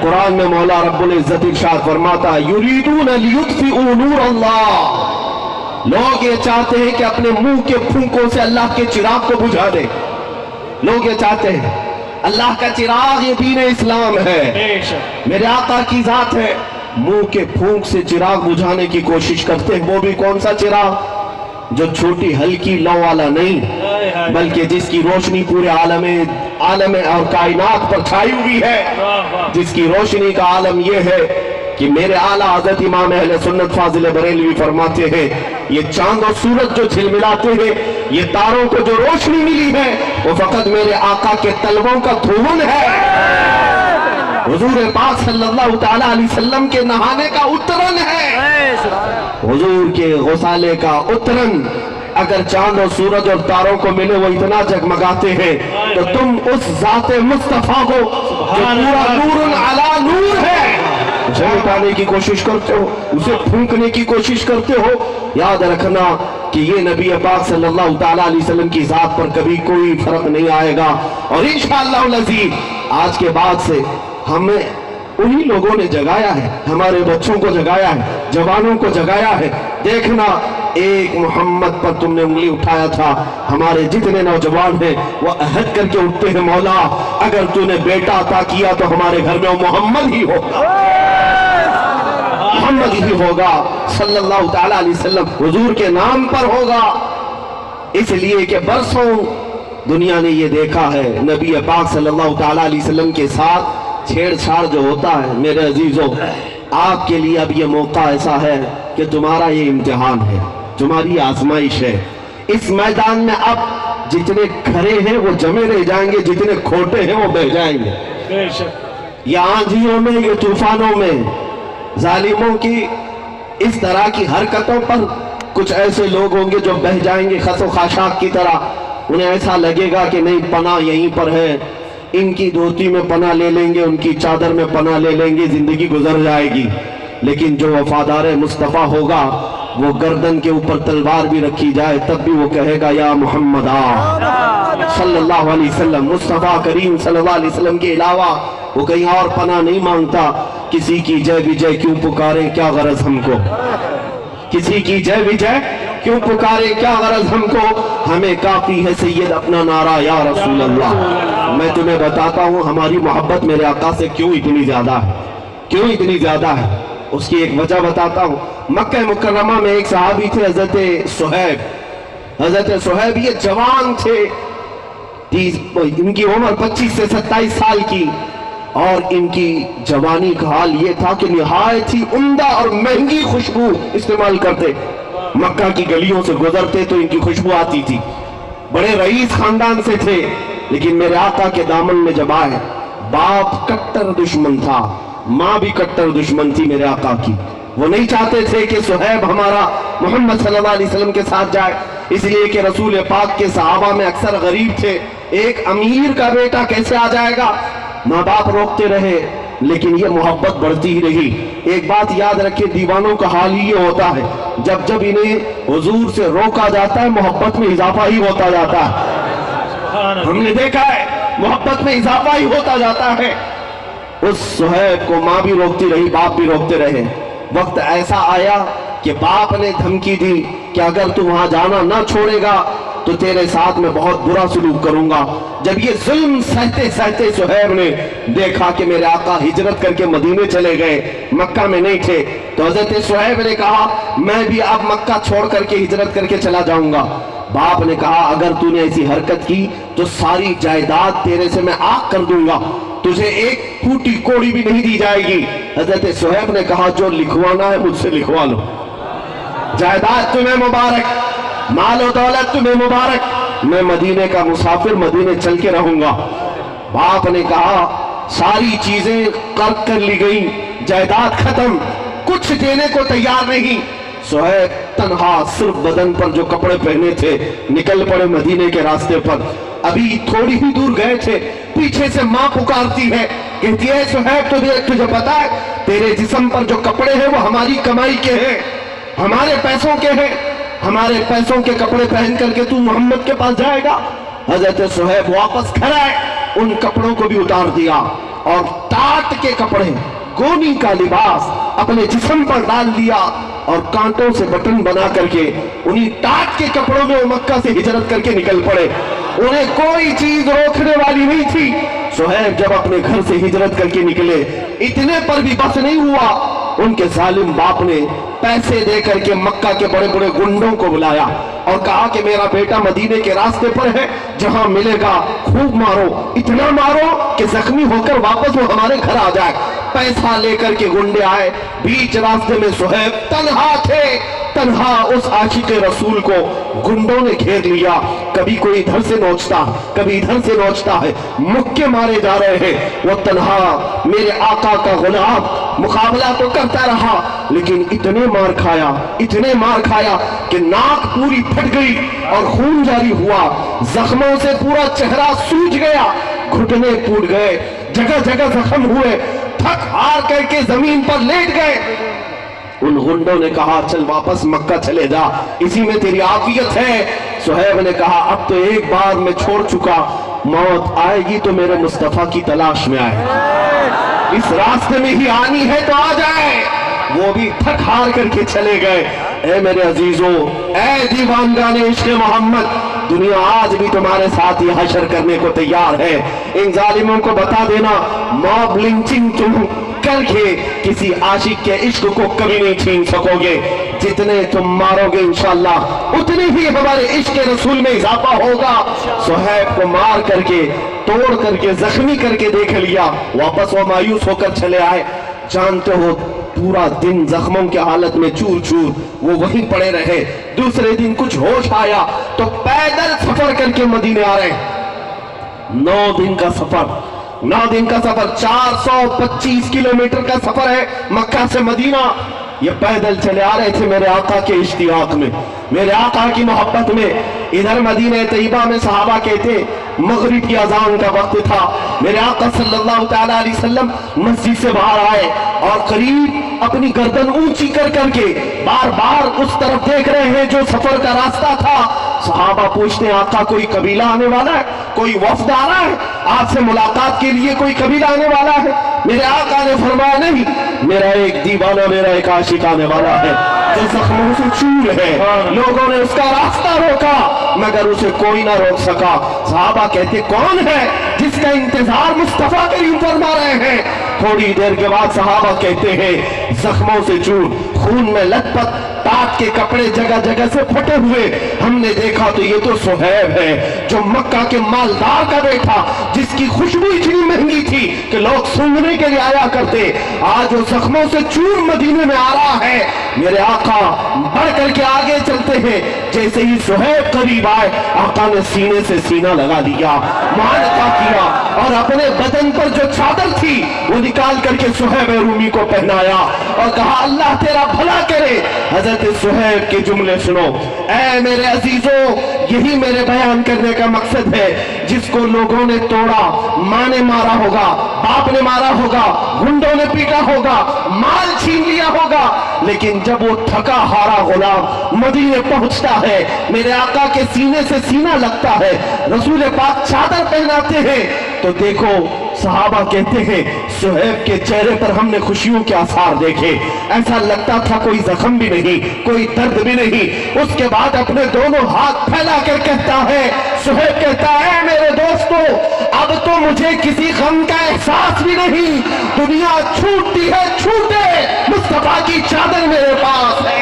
Speaker 1: قرآن میں مولا رب العزت ارشاد فرماتا ہے, یریدون لیطفئوا نور اللہ. لوگ یہ چاہتے ہیں کہ اپنے منہ کے پھونکوں سے اللہ کے چراغ کو بجھا دے. لوگ یہ چاہتے ہیں, اللہ کا چراغ یہ دین اسلام ہے, میرے آقا کی ذات ہے. منہ کے پھونک سے چراغ بجھانے کی کوشش کرتے ہیں. وہ بھی کون سا چراغ؟ جو چھوٹی ہلکی لو والا نہیں, بلکہ جس کی روشنی پورے عالم اور کائنات پر چھائی ہوئی ہے. جس کی روشنی کا عالم یہ ہے کہ میرے اعلیٰ حضرت امام اہل سنت فاضل بریلوی فرماتے ہیں, یہ چاند اور سورج جو جھلملاتے ہیں, یہ تاروں کو جو روشنی ملی ہے, وہ فقط میرے آقا کے طلبوں کا دھون ہے. حضور پاک صلی اللہ تعالیٰ علیہ وسلم کے نہانے کا اترن ہے, حضور کے غسالے کا اترن. اگر چاند اور سورج اور تاروں کو ملے وہ اتنا جگمگاتے ہیں, تو تم اس ذات مصطفیٰ کو جو پورا نور علی نور ہے, اسے مٹانے کی کوشش کرتے ہو, اسے پھونکنے کی کوشش کرتے ہو. یاد رکھنا کہ یہ نبی پاک صلی اللہ تعالیٰ علیہ وسلم کی ذات پر کبھی کوئی فرق نہیں آئے گا. اور انشاءاللہ العزیز آج کے بعد سے ہمیں انہی لوگوں نے جگایا ہے, ہمارے بچوں کو جگایا ہے, جوانوں کو جگایا ہے. دیکھنا, ایک محمد پر تم نے انگلی اٹھایا تھا, ہمارے جتنے نوجوان ہیں وہ عہد کر کے اٹھتے ہیں, مولا اگر تو نے بیٹا عطا کیا تو ہمارے گھر میں وہ محمد ہی ہوگا, محمد ہی ہوگا صلی اللہ تعالیٰ علیہ وسلم, حضور کے نام پر ہوگا. اس لیے کہ برسوں دنیا نے یہ دیکھا ہے نبی پاک صلی اللہ تعالیٰ علیہ وسلم کے ساتھ چھیڑ چھاڑ جو ہوتا ہے. میرے عزیزوں, آپ کے لیے اب یہ موقع ایسا ہے کہ تمہارا یہ امتحان ہے, تمہاری آزمائش ہے. اس میدان میں اب جتنے کھڑے ہیں وہ جمے رہ جائیں گے, جتنے کھوٹے ہیں وہ بہ جائیں گے. یہ آندھیوں میں, یہ طوفانوں میں, ظالموں کی اس طرح کی حرکتوں پر کچھ ایسے لوگ ہوں گے جو بہ جائیں گے خس و خاشاک کی طرح. انہیں ایسا لگے گا کہ نہیں, پناہ یہیں پر ہے, ان کی دھوتی میں پناہ لے لیں گے, ان کی چادر میں پناہ لے لیں گے, زندگی گزر جائے گی. لیکن جو وفادار مصطفیٰ ہوگا وہ گردن کے اوپر تلوار بھی رکھی جائے تب بھی وہ کہے گا یا محمد صلی اللہ علیہ وسلم. مصطفیٰ کریم صلی اللہ علیہ وسلم کے علاوہ وہ کہیں اور پناہ نہیں مانگتا. کسی کی جے وجے کیوں پکارے کیا غرض ہم کو, کسی کی جے وجے کیوں پکارے کیا غرض ہم کو, ہمیں کافی ہے سید اپنا نعرہ یا رسول اللہ. میں تمہیں بتاتا ہوں ہماری محبت میرے آقا سے کیوں اتنی زیادہ ہے, کیوں اتنی زیادہ ہے. اس کی ایک وجہ بتاتا ہوں. مکہ مکرمہ میں ایک صحابی تھے حضرت صہیب. حضرت صہیب یہ جوان تھے, ان کی عمر 25 سے 27 سال کی, اور ان کی جوانی کا حال یہ تھا کہ نہایت ہی عمدہ اور مہنگی خوشبو استعمال کرتے. مکہ کی گلیوں سے گزرتے تو ان کی خوشبو آتی تھی. بڑے رئیس خاندان سے تھے, لیکن میرے آقا کے دامن میں جب آئے, باپ کٹر دشمن تھا, ماں بھی کٹر دشمن تھی میرے آقا کی. وہ نہیں چاہتے تھے کہ صہیب ہمارا محمد صلی اللہ علیہ وسلم کے ساتھ جائے, اس لیے کہ رسول پاک کے صحابہ میں اکثر غریب تھے. ایک امیر کا بیٹا کیسے آ جائے گا. ماں باپ روکتے رہے, لیکن یہ محبت بڑھتی ہی رہی. ایک بات یاد رکھیں, دیوانوں کا حال ہی یہ ہوتا ہے, جب جب انہیں حضور سے روکا جاتا ہے محبت میں اضافہ ہی ہوتا جاتا ہے. ہم نے دیکھا ہے محبت میں اضافہ ہی ہوتا جاتا ہے. اس صہیب کو ماں بھی روکتی رہی, باپ بھی روکتے رہے. وقت ایسا آیا کہ باپ نے دھمکی دی کہ اگر تو وہاں جانا نہ چھوڑے گا تو تیرے ساتھ میں بہت برا سلوک کروں گا. جب یہ ظلم سہتے سہتے صہیب نے دیکھا کہ میرے آقا ہجرت کر کے مدینے چلے گئے, مکہ میں نہیں تھے, تو حضرت صہیب نے کہا میں بھی اب مکہ چھوڑ کر کے ہجرت کر کے چلا جاؤں گا. باپ نے کہا اگر تو نے ایسی حرکت کی تو ساری جائیداد تیرے سے میں آگ کر دوں گا, تجھے ایک پھوٹی کوڑی بھی نہیں دی جائے گی. حضرت صہیب نے کہا جو لکھوانا ہے مجھ سے لکھوا لو, جائیداد تمہیں مبارک, مال و دولت تمہیں مبارک, میں مدینے کا مسافر مدینے چل کے رہوں گا. باپ نے کہا ساری چیزیں قرض کر لی گئی, جائیداد ختم, کچھ دینے کو تیار نہیں. صہیب تنہا صرف بدن پر جو کپڑے پہنے تھے نکل پڑے مدینے کے راستے پر. ابھی تھوڑی ہی دور گئے تھے, پیچھے سے ماں پکارتی ہے, کہتی ہے صہیب تجھے پتا ہے تیرے جسم پر جو کپڑے ہیں وہ ہماری کمائی کے ہیں, ہمارے پیسوں کے ہیں, ہمارے پیسوں کے کپڑے پہن کر کے تو محمد کے پاس جائے گا. حضرت صہیب واپس گھر آئے, ان کپڑوں کو بھی اتار دیا اور ٹاٹ کے کپڑے, گونی کا لباس اپنے جسم پر ڈال دیا اور کانٹوں سے بٹن بنا کر کے انہی ٹاٹ کے کپڑوں میں وہ مکہ سے ہجرت کر کے نکل پڑے. انہیں کوئی چیز روکنے والی نہیں تھی. صہیب جب اپنے گھر سے ہجرت کر کے نکلے, اتنے پر بھی بس نہیں ہوا, ان کے ظالم باپ نے پیسے دے کر کے مکہ کے بڑے بڑے گنڈوں کو بلایا اور کہا کہ میرا بیٹا مدینے کے راستے پر ہے, جہاں ملے گا خوب مارو, اتنا مارو کہ زخمی ہو کر واپس وہ ہمارے گھر آ جائے. پیسہ لے کر کے گنڈے آئے, بیچ راستے میں صہیب تنہا تھے, تنہا اس عاشق رسول کو گنڈوں نے گھیر لیا. کبھی کوئی ادھر سے نوچتا, کبھی ادھر سے نوچتا ہے, مکے مارے جا رہے ہیں. وہ تنہا میرے آقا کا غلام مقابلہ تو کرتا رہا, لیکن اتنے مار کھایا کہ ناک پوری پھٹ گئی اور خون جاری ہوا, زخموں سے پورا چہرہ سوج گیا, گھٹنے ٹوٹ گئے, جگہ جگہ زخم ہوئے, تھک ہار کر کے زمین پر لیٹ گئے. ان غنڈوں نے کہا چل واپس مکہ چلے جا, اسی میں تیری عافیت ہے. صہیب نے کہا اب تو ایک بار میں چھوڑ چکا, موت آئے گی تو میرے مصطفیٰ کی تلاش میں آئے, اس راستے میں ہی آنی ہے تو آ جائے. وہ بھی تھک ہار کر کے چلے گئے. اے میرے عزیزوں, اے دیوانگان عشق محمد, دنیا آج بھی تمہارے ساتھ یہ حشر کرنے کو تیار ہے. ان ظالموں کو بتا دینا موب لنچنگ تم کر کے کسی عاشق کے عشق کو کبھی نہیں چھین سکو گے. جتنے تم مارو گے انشاءاللہ اتنی ہی ہمارے عشق رسول میں اضافہ ہوگا. صہیب کو مار کر کے, توڑ کر کے, زخمی کر کے دیکھ لیا, واپس وہ مایوس ہو کر چلے آئے. جانتے ہو پورا دن زخموں کے حالت میں چور چور وہ وہیں پڑے رہے. دوسرے دن کچھ ہوش آیا تو پیدل سفر کر کے مدینے آ رہے. 9 دن کا سفر, 425 کلومیٹر کا سفر ہے مکہ سے مدینہ. یہ پیدل چلے آ رہے تھے میرے آقا کے اشتیاق میں, میرے آقا کی محبت میں. ادھر مدینہ طیبہ میں صحابہ کہتے مغرب کی اذان کا وقت تھا. میرے آقا صلی اللہ تعالیٰ علیہ وسلم مسجد سے باہر آئے اور قریب अपनी गर्दन ऊंची कर करके बार बार उस तरफ देख रहे हैं जो सफर का रास्ता था। सहाबा पूछते हैं, आका कोई कबीला आने वाला है, कोई वफ्द आ रहा है, आपसे मुलाकात के लिए कोई कबीला आने वाला है? मेरे आका ने फरमाया, नहीं, मेरा एक दीवाना, मेरा एक आशिक आने वाला है जो जख्मों से चूर है। लोगों ने उसका रास्ता रोका मगर उसे कोई ना रोक सका। सहाबा कहते, कौन है जिसका इंतजार मुस्तफा करीम फरमा रहे हैं? थोड़ी देर के बाद सहाबा कहते हैं, जख्मों से चूर, खून में लथपथ, टाट के कपड़े जगह जगह से फटे हुए। हमने देखा तो ये तो सुहैब है जो मक्का के मालदार का बेटा, जिसकी खुशबू इतनी महंगी थी कि लोग सूंघने के लिए आया करते, आज वो जख्मों से चूर मदीने में आ रहा है। मेरे आका बढ़ करके आगे चलते हैं, जैसे ही सुहैब करीब आए, आका ने सीने से सीना लगा दिया, मुआनका किया और अपने बदन पर जो चादर थी वो निकाल करके सुहैब रूमी को पहनाया और कहा, अल्लाह तेरा भला करे। हजरत सुहैब के जुमले सुनो, ऐ मेरे अजीजों, यही मेरे बयान करने का मकसद है। जिसको लोगों ने तोड़ा, माँ ने मारा होगा, बाप ने मारा होगा, गुंडों ने पीटा होगा, माल छीन लिया होगा, लेकिन जब वो थका हारा गुलाम मदीने पहुंचता है, मेरे आका के सीने से सीना लगता है, रसूल पाक चादर पहनाते हैं, तो देखो सहाबा कहते हैं, सुहैब के चेहरे पर हमने खुशियों के आसार देखे। ऐसा लगता था कोई जख्म भी नहीं, कोई दर्द भी नहीं। उसके बाद अपने दोनों हाथ फैला कर कहता है, सुहैब कहता है, मेरे दोस्तों, अब तो मुझे किसी गम का एहसास भी नहीं। दुनिया छूटती है, छूटे, मुस्तफा की चादर मेरे पास है।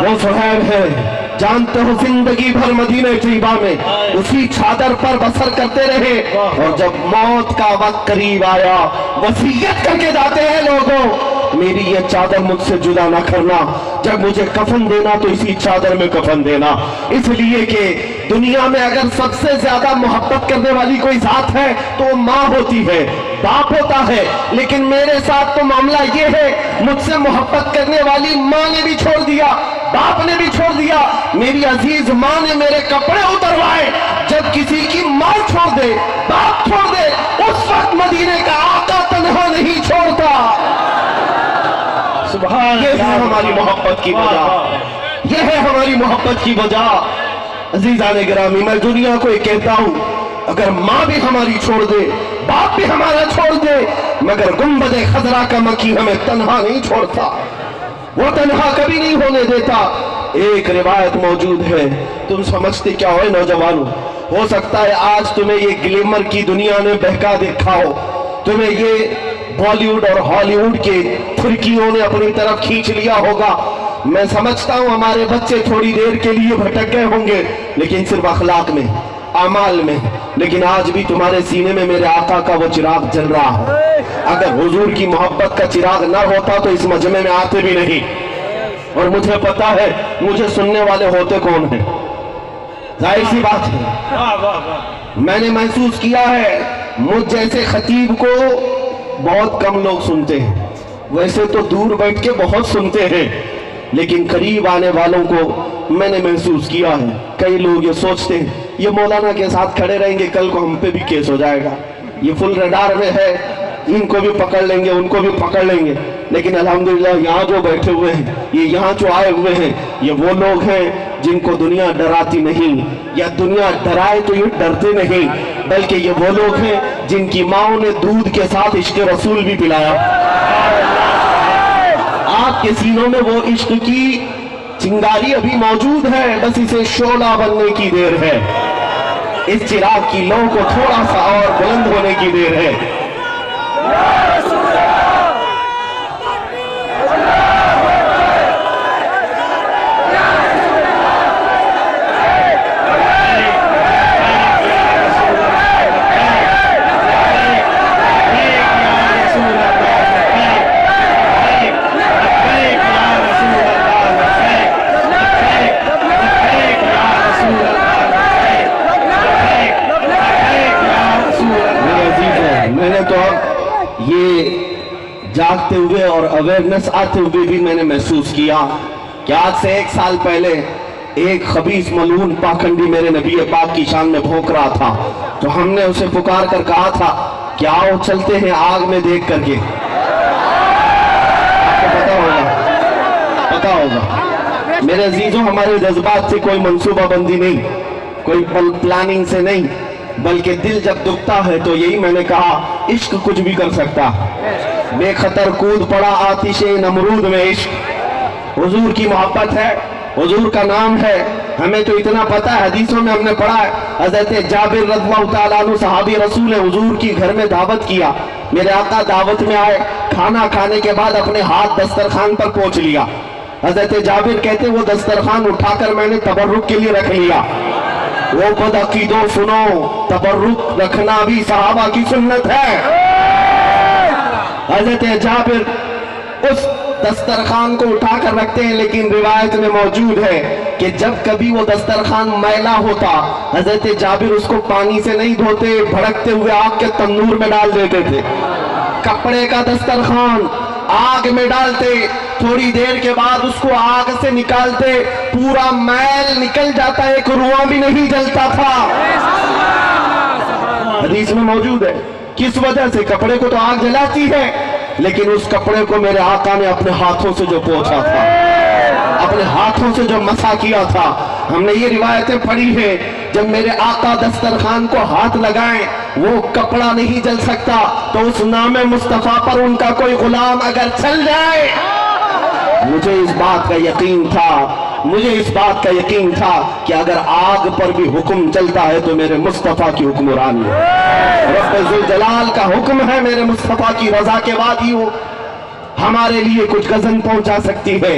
Speaker 1: वो सुहैब है, जानते हो, जिंदगी भर मदीने तैयबा में उसी चादर पर बसर करते रहे और जब मौत का वक्त करीब आया, वसीयत करके जाते हैं, लोगों मेरी ये चादर मुझसे जुदा ना करना, जब मुझे कफन देना तो इसी चादर में कफन देना। इसलिए कि दुनिया में अगर सबसे ज्यादा मोहब्बत करने वाली कोई जात है तो वो माँ होती है, बाप होता है, लेकिन मेरे साथ तो मामला ये है, मुझसे मोहब्बत करने वाली माँ ने भी छोड़ दिया, बाप ने भी छोड़ दिया। मेरी अजीज माँ ने मेरे कपड़े उतरवाए। जब किसी की माँ छोड़ दे, बाप छोड़ दे, उस वक्त मदीने का आका तन्हा नहीं छोड़ता। ये है हमारी मोहब्बत की वजह, ये है हमारी मोहब्बत की वजह। अजीजान गिरामी, मैं दुनिया को एक कहता हूं, अगर माँ भी हमारी छोड़ दे, बाप भी हमारा छोड़ दे, मगर गुंबद खजरा का मक्खी हमें तन्हा नहीं छोड़ता, वो तन्हा कभी नहीं होने देता। एक रिवायत मौजूद है, तुम समझते क्या हो नौजवानों, हो सकता है आज तुम्हें ये ग्लैमर की दुनिया ने बहका देखा हो, तुम्हें ये बॉलीवुड और हॉलीवुड के फिरकियों ने अपनी तरफ खींच लिया होगा। मैं समझता हूं हमारे बच्चे थोड़ी देर के लिए भटक गए होंगे, लेकिन सिर्फ अखलाक में, अमाल में, लेकिन आज भी तुम्हारे सीने में मेरे आका का वो चिराग जल रहा है। अगर हुजूर की मोहब्बत का चिराग न होता तो इस मजमे में आते भी नहीं। और मुझे पता है मुझे सुनने वाले होते कौन हैं, जाहिर सी बात है, मैंने महसूस किया है मुझ जैसे खतीब को बहुत कम लोग सुनते हैं। वैसे तो दूर बैठ के बहुत सुनते हैं, लेकिन करीब आने वालों को मैंने महसूस किया है, कई लोग ये सोचते हैं ये मौलाना के साथ खड़े रहेंगे, कल को हम पे भी केस हो जाएगा, ये फुल रडार में है, इनको भी पकड़ लेंगे, उनको भी पकड़ लेंगे। लेकिन अल्हम्दुलिल्लाह यहाँ जो बैठे हुए हैं, ये यहाँ जो आए हुए हैं, ये वो लोग हैं जिनको दुनिया डराती नहीं, या दुनिया डराए तो ये डरते नहीं, बल्कि ये वो लोग हैं जिनकी माओ ने दूध के साथ इश्क रसूल भी पिलाया। आपके सीनों में वो इश्क की चिंगारी अभी मौजूद है, बस इसे शोला बनने की देर है, इस चिराग की लौ को थोड़ा सा और बुलंद होने की देर है। जागते हुए और अवेयरनेस आते हुए भी मैंने महसूस किया कि आज से 1 साल पहले ایک خبیث ملعون پاکھنڈی میرے نبی پاک کی شان میں بھونک رہا تھا، تو ہم نے اسے پکار کر کہا تھا کہ آؤ چلتے ہیں آگ میں دیکھ کر کے۔ آپ کو پتا ہوگا میرے عزیزوں، ہمارے جذبات سے کوئی منصوبہ بندی نہیں، کوئی پلاننگ سے نہیں، بلکہ دل جب دکھتا ہے تو یہی میں نے کہا، عشق کچھ بھی کر سکتا۔ بے خطر کود پڑا آتش نمرود میں عشق، حضور کی محبت ہے، حضور کا نام ہے، ہمیں تو اتنا پتا ہے، حدیثوں میں ہم نے پڑھا ہے، حضرت جابر رضی اللہ تعالیٰ عنہ صحابی رسول ہیں، حضور کی گھر میں دعوت کیا، میرے آقا دعوت میں آئے، کھانا کھانے کے بعد اپنے ہاتھ دسترخوان پر پہنچ لیا۔ حضرت جابر کہتے وہ دسترخوان اٹھا کر میں نے تبرک کے لیے رکھ لیا۔ وہ بدعقیدوں سنو، تبرک رکھنا بھی صحابہ کی سنت ہے۔ حضرت جابر اس دسترخوان کو اٹھا کر رکھتے ہیں، لیکن روایت میں موجود ہے کہ جب کبھی وہ دسترخوان میلا ہوتا، حضرت جابر اس کو پانی سے نہیں دھوتے، بھڑکتے ہوئے آگ کے تندور میں ڈال دیتے تھے۔ کپڑے کا دسترخوان آگ میں ڈالتے، تھوڑی دیر کے بعد اس کو آگ سے نکالتے، پورا میل نکل جاتا، ایک رواں بھی نہیں جلتا تھا۔ حدیث میں موجود ہے، کس وجہ سے؟ کپڑے کو تو آگ جلاتی ہے، لیکن اس کپڑے کو میرے آقا نے اپنے ہاتھوں سے جو پوچھا تھا، اپنے ہاتھوں سے جو مسا کیا تھا، ہم نے یہ روایتیں پڑھی ہیں، جب میرے آقا دسترخوان کو ہاتھ لگائیں وہ کپڑا نہیں جل سکتا، تو اس نام مصطفیٰ پر ان کا کوئی غلام اگر چل جائے، مجھے اس بات کا یقین تھا کہ اگر آگ پر بھی حکم چلتا ہے تو میرے مصطفیٰ کی حکمرانی ہے، رب ذوالجلال کا حکم ہے، میرے مصطفیٰ کی رضا کے بعد ہی وہ ہمارے لیے کچھ غزن پہنچا سکتی ہے۔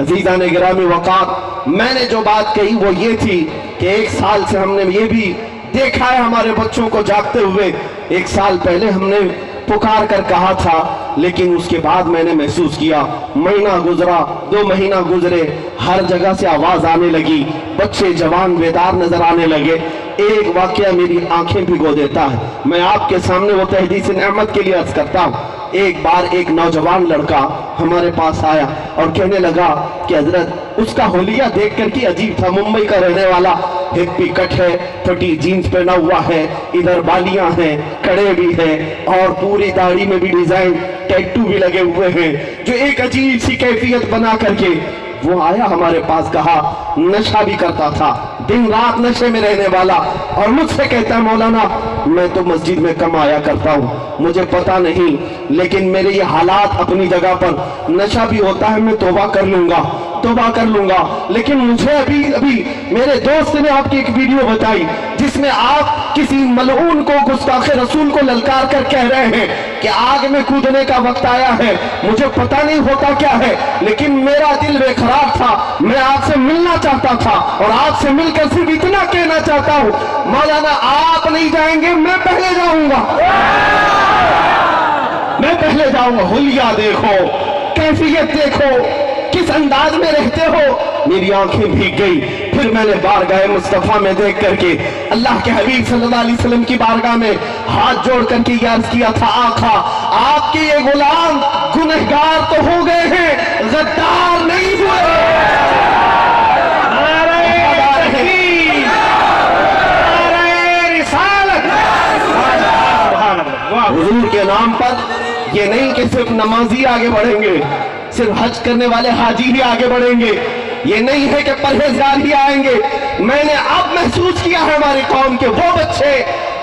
Speaker 1: عزیزان گرامی وقات، میں نے جو بات کہی وہ یہ تھی کہ 1 سال سے ہم نے یہ بھی دیکھا ہے ہمارے بچوں کو جاگتے ہوئے، 1 سال پہلے ہم نے پکار کر کہا تھا، لیکن اس کے بعد میں نے محسوس کیا، مہینہ گزرا، 2 مہینہ گزرے، ہر جگہ سے آواز آنے لگی، بچے جوان بیدار نظر آنے لگے۔ ایک واقعہ میری آنکھیں بھگو دیتا ہے، میں آپ کے سامنے وہ تحدیث نعمت کے لیے عرض کرتا ہوں۔ ایک بار ایک نوجوان لڑکا ہمارے پاس آیا اور کہنے لگا کہ حضرت اس کا حلیہ دیکھ کر کی عجیب تھا، ممبئی کا رہنے والا، ہپی کٹ ہے، پھٹی جینز پہنا ہوا ہے، ادھر بالیاں ہیں، کڑے بھی ہیں، اور پوری داڑھی میں بھی ڈیزائن، ٹیٹو بھی لگے ہوئے ہیں، جو ایک عجیب سی کیفیت بنا کر کے وہ آیا ہمارے پاس، کہا نشہ بھی کرتا تھا، دن رات نشے میں رہنے والا، اور مجھ سے کہتا ہے مولانا میں تو مسجد میں کم آیا کرتا ہوں، مجھے پتا نہیں، لیکن میرے یہ حالات اپنی جگہ پر، نشہ بھی ہوتا ہے، میں توبہ کر لوں گا، لیکن مجھے ابھی میرے دوست نے آپ کی ایک ویڈیو بتائی جس میں آپ کسی ملعون کو، گستاخ رسول کو للکار کر کہہ رہے ہیں کہ آگ میں کودنے کا وقت آیا ہے، مجھے پتا نہیں ہوتا کیا ہے، لیکن میرا دل بے قرار تھا، میں آپ سے ملنا چاہتا تھا، اور آپ سے مل کر صرف اتنا کہنا چاہتا ہوں، مولانا آپ نہیں جائیں گے، میں پہلے جاؤں گا، حلیہ دیکھو، کیفیت دیکھو، کس انداز میں رہتے ہو، میری آنکھیں بھیگ گئی۔ پھر میں نے بارگاہ مصطفیٰ میں دیکھ کر کے اللہ کے حبیب صلی اللہ علیہ وسلم کی بارگاہ میں ہاتھ جوڑ کر کے یہ عرض کیا تھا، آقا آپ کے یہ غلام گنہگار تو ہو گئے ہیں، غدار نہیں ہوئے۔ حضور کے نام پر یہ نہیں کہ صرف نمازی آگے بڑھیں گے، صرف حج کرنے والے حاجی ہی آگے بڑھیں گے، یہ نہیں ہے کہ پرہیزگار ہی آئیں گے۔ میں نے اب محسوس کیا ہے ہماری قوم کے وہ بچے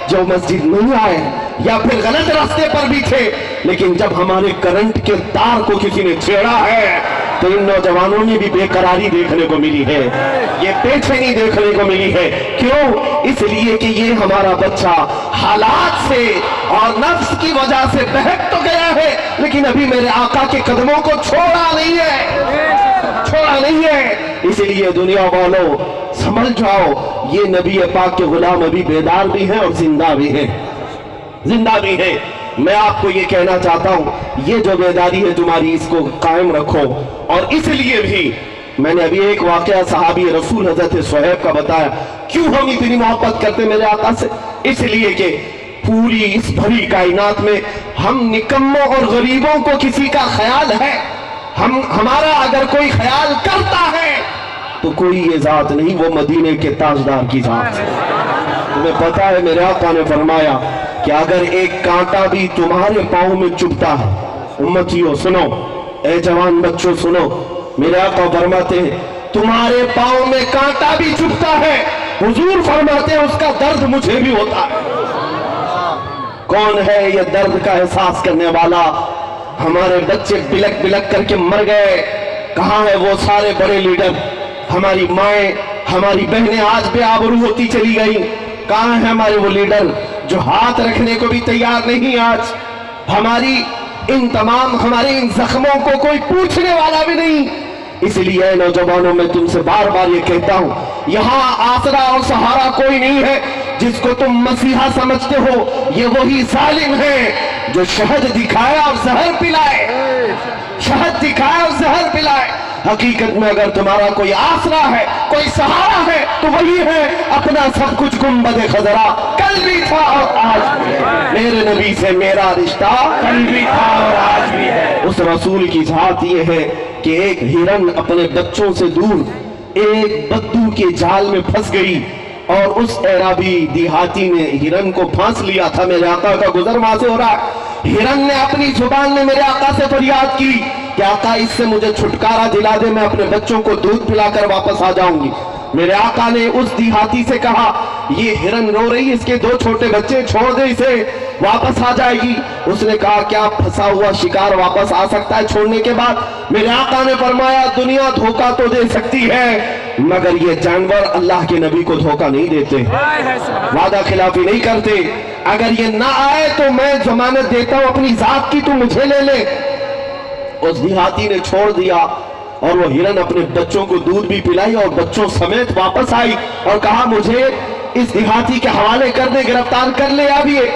Speaker 1: جو مسجد نہیں آئے یا پھر غلط راستے پر بھی تھے، لیکن جب ہمارے کرنٹ کے تار کو کسی نے چھیڑا ہے تو ان نوجوانوں میں بھی بے قراری دیکھنے کو ملی ہے، یہ بے چینی دیکھنے کو ملی ہے۔ کیوں؟ اس لیے کہ یہ ہمارا بچہ حالات سے اور نفس کی وجہ سے بہک تو گیا ہے، لیکن ابھی میرے آقا کے قدموں کو چھوڑا نہیں ہے۔ اس لیے دنیا والوں سمجھ جاؤ، یہ نبی پاک کے غلام ابھی بیدار بھی ہیں اور زندہ بھی ہیں۔ میں آپ کو یہ کہنا چاہتا ہوں، یہ جو بیداری ہے تمہاری، اس کو قائم رکھو۔ اور اس لیے بھی میں نے ابھی ایک واقعہ صحابی رسول حضرت صہیب کا بتایا، کیوں ہم اتنی محبت کرتے میرے آقا سے؟ اس لیے کہ پوری اس بھری کائنات میں ہم نکموں اور غریبوں کو کسی کا خیال ہے؟ ہمارا اگر کوئی خیال کرتا ہے تو کوئی یہ ذات نہیں، وہ مدینے کے تاجدار کی ذات۔ تمہیں پتا ہے میرے آقا نے فرمایا کہ اگر ایک کانٹا بھی تمہارے پاؤں میں چبھتا ہے، امتیوں سنو، اے جوان بچوں سنو، میرے آقا فرماتے ہیں تمہارے پاؤں میں کانٹا بھی چبھتا ہے، حضور فرماتے ہیں اس کا درد مجھے بھی ہوتا ہے۔ کون ہے یہ درد کا احساس کرنے والا؟ ہمارے بچے بلک بلک کر کے مر گئے، کہاں ہے وہ سارے بڑے لیڈر؟ ہماری مائیں، ہماری بہنیں آج بے آبرو ہوتی چلی گئی، کہاں ہے ہمارے وہ لیڈر جو ہاتھ رکھنے کو بھی تیار نہیں؟ آج ہماری ہمارے ان زخموں کو کوئی پوچھنے والا بھی نہیں۔ اس لیے اے نوجوانوں میں تم سے بار بار یہ کہتا ہوں، یہاں آسرا اور سہارا کوئی نہیں ہے۔ جس کو تم مسیحا سمجھتے ہو یہ وہی ظالم ہے جو شہد دکھائے اور زہر پلائے، شہد دکھائے اور زہر پلائے۔ حقیقت میں اگر تمہارا کوئی آسرا ہے، کوئی سہارا ہے تو وہی ہے اپنا سب کچھ گنبد خضرا، کل بھی تھا اور آج بھی ہے۔ میرے نبی سے میرا رشتہ کل بھی تھا اور آج بھی ہے۔ اس رسول کی ذات یہ ہے کہ ایک ہرن اپنے بچوں سے دور ایک بدو کے جال میں پھنس گئی اور اس اعرابی دیہاتی نے ہرن کو پھانس لیا تھا۔ میرے آقا کا گزر وہاں سے ہو رہا ہے، ہرن نے اپنی زبان میں میرے آقا سے فریاد کی کہ آقا اس سے مجھے چھٹکارا دلا دے، میں اپنے بچوں کو دودھ پلا کر واپس آ جاؤں گی۔ میرے آقا نے اس دیہاتی سے کہا یہ ہرن رو رہی، اس کے 2 چھوٹے بچے، چھوڑ دے اسے، واپس آ جائے گی۔ اس نے کہا کیا پھنسا ہوا شکار واپس آ سکتا ہے چھوڑنے کے بعد؟ میرے آقا نے فرمایا دنیا دھوکہ تو دے سکتی ہے مگر یہ جانور اللہ کے نبی کو دھوکہ نہیں دیتے، وعدہ خلافی نہیں کرتے۔ اگر یہ نہ آئے تو میں ضمانت دیتا ہوں اپنی ذات کی، تو مجھے لے لے۔ اس دیہاتی نے چھوڑ دیا اور وہ ہرن اپنے بچوں کو دودھ بھی پلائی اور بچوں سمیت واپس آئی اور کہا مجھے اس دیہاتی کے حوالے کر دے، گرفتار کر لے آئیے۔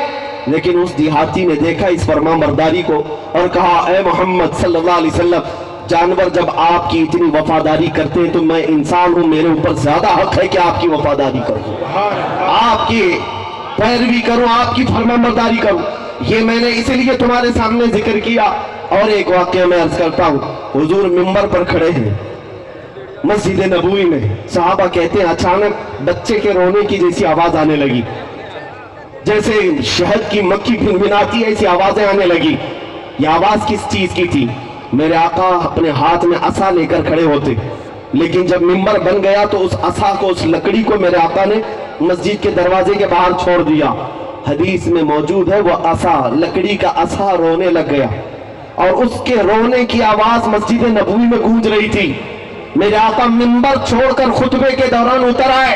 Speaker 1: لیکن اس دیہاتی نے دیکھا اس فرمان برداری کو اور کہا اے محمد صلی اللہ علیہ وسلم، جانور جب آپ کی اتنی وفاداری کرتے ہیں تو میں انسان ہوں، میرے اوپر زیادہ حق ہے کہ آپ کی وفاداری کروں، آپ کی پیروی کروں، آپ کی فرمان برداری کروں۔ یہ میں نے اسی لیے تمہارے سامنے ذکر کیا۔ اور ایک واقعہ میں عرض کرتا ہوں، حضور منبر پر کھڑے ہیں مسجد نبوی میں، صحابہ کہتے ہیں اچانک بچے کے رونے کی جیسی آواز آنے لگی، جیسے شہد کی مکھی بھنبھناتی ہے ایسی آوازیں آنے لگی۔ یہ آواز کس چیز کی تھی؟ میرے آقا اپنے ہاتھ میں عصا لے کر کھڑے ہوتے، لیکن جب منبر بن گیا تو اس عصا کو، اس لکڑی کو میرے آقا نے مسجد کے دروازے کے باہر چھوڑ دیا۔ حدیث میں موجود ہے وہ عصا، لکڑی کا عصا رونے لگ گیا اور اس کے رونے کی آواز مسجد نبوی میں گونج رہی تھی۔ میرے آقا منبر چھوڑ کر خطبے کے دوران اتر آئے